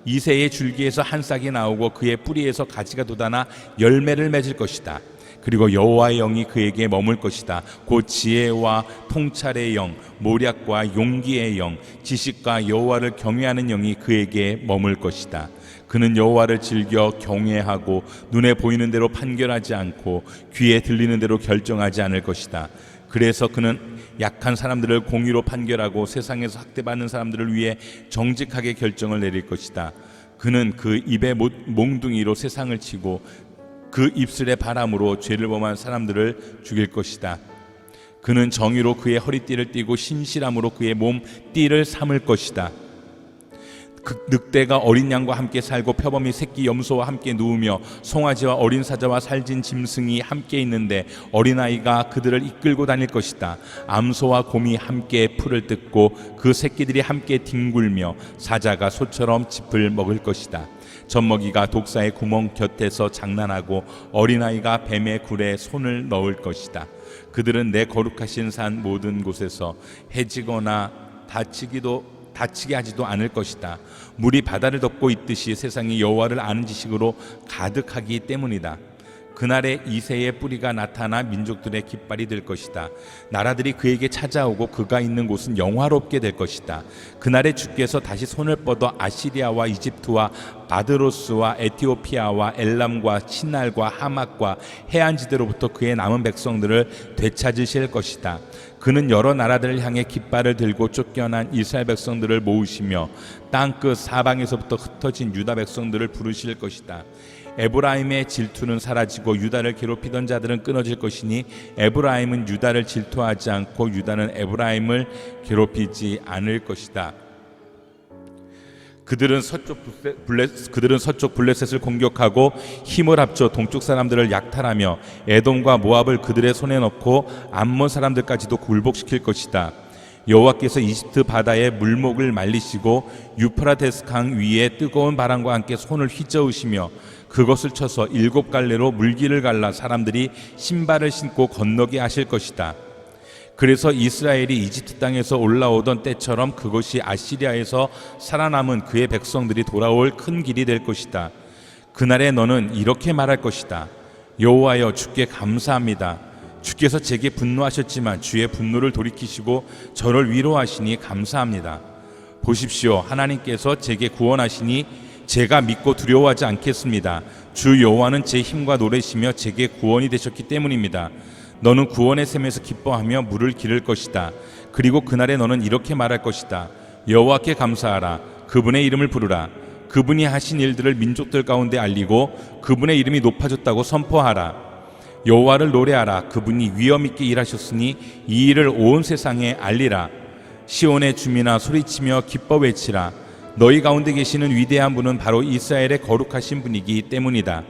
이새의 줄기에서 한 싹이 나오고 그의 뿌리에서 가지가 돋아나 열매를 맺을 것이다. 그리고 여호와의 영이 그에게 머물 것이다. 곧 지혜와 통찰의 영, 모략과 용기의 영, 지식과 여호와를 경외하는 영이 그에게 머물 것이다. 그는 여호와를 즐겨 경외하고 눈에 보이는 대로 판결하지 않고 귀에 들리는 대로 결정하지 않을 것이다. 그래서 그는 약한 사람들을 공의로 판결하고 세상에서 학대받는 사람들을 위해 정직하게 결정을 내릴 것이다. 그는 그 입의 몽둥이로 세상을 치고 그 입술의 바람으로 죄를 범한 사람들을 죽일 것이다. 그는 정의로 그의 허리띠를 띠고 신실함으로 그의 몸 띠를 삼을 것이다. 그 늑대가 어린 양과 함께 살고 표범이 새끼 염소와 함께 누우며 송아지와 어린 사자와 살진 짐승이 함께 있는데 어린아이가 그들을 이끌고 다닐 것이다. 암소와 곰이 함께 풀을 뜯고 그 새끼들이 함께 뒹굴며 사자가 소처럼 짚을 먹을 것이다. 젖먹이가 독사의 구멍 곁에서 장난하고 어린아이가 뱀의 굴에 손을 넣을 것이다. 그들은 내 거룩하신 산 모든 곳에서 해지거나 다치게 하지도 않을 것이다. 물이 바다를 덮고 있듯이 세상이 여호와를 아는 지식으로 가득하기 때문이다. 그날에 이새의 뿌리가 나타나 민족들의 깃발이 될 것이다. 나라들이 그에게 찾아오고 그가 있는 곳은 영화롭게 될 것이다. 그날에 주께서 다시 손을 뻗어 아시리아와 이집트와 바드로스와 에티오피아와 엘람과 신날과 하맛과 해안지대로부터 그의 남은 백성들을 되찾으실 것이다. 그는 여러 나라들을 향해 깃발을 들고 쫓겨난 이스라엘 백성들을 모으시며 땅끝 사방에서부터 흩어진 유다 백성들을 부르실 것이다. 에브라임의 질투는 사라지고 유다를 괴롭히던 자들은 끊어질 것이니 에브라임은 유다를 질투하지 않고 유다는 에브라임을 괴롭히지 않을 것이다. 그들은 서쪽 블레셋을 공격하고 힘을 합쳐 동쪽 사람들을 약탈하며 에돔과 모압을 그들의 손에 넣고 암몬 사람들까지도 굴복시킬 것이다. 여호와께서 이집트 바다의 물목을 말리시고 유프라테스 강 위에 뜨거운 바람과 함께 손을 휘저으시며 그것을 쳐서 7갈래로 물길을 갈라 사람들이 신발을 신고 건너게 하실 것이다. 그래서 이스라엘이 이집트 땅에서 올라오던 때처럼 그것이 아시리아에서 살아남은 그의 백성들이 돌아올 큰 길이 될 것이다. 그날에 너는 이렇게 말할 것이다. 여호와여, 주께 감사합니다. 주께서 제게 분노하셨지만 주의 분노를 돌이키시고 저를 위로하시니 감사합니다. 보십시오, 하나님께서 제게 구원하시니 제가 믿고 두려워하지 않겠습니다. 주 여호와는 제 힘과 노래시며 제게 구원이 되셨기 때문입니다. 너는 구원의 샘에서 기뻐하며 물을 기를 것이다. 그리고 그날에 너는 이렇게 말할 것이다. 여호와께 감사하라. 그분의 이름을 부르라. 그분이 하신 일들을 민족들 가운데 알리고 그분의 이름이 높아졌다고 선포하라. 여호와를 노래하라. 그분이 위엄 있게 일하셨으니 이 일을 온 세상에 알리라. 시온의 주민아, 소리치며 기뻐 외치라. 너희 가운데 계시는 위대한 분은 바로 이스라엘의 거룩하신 분이기 때문이다.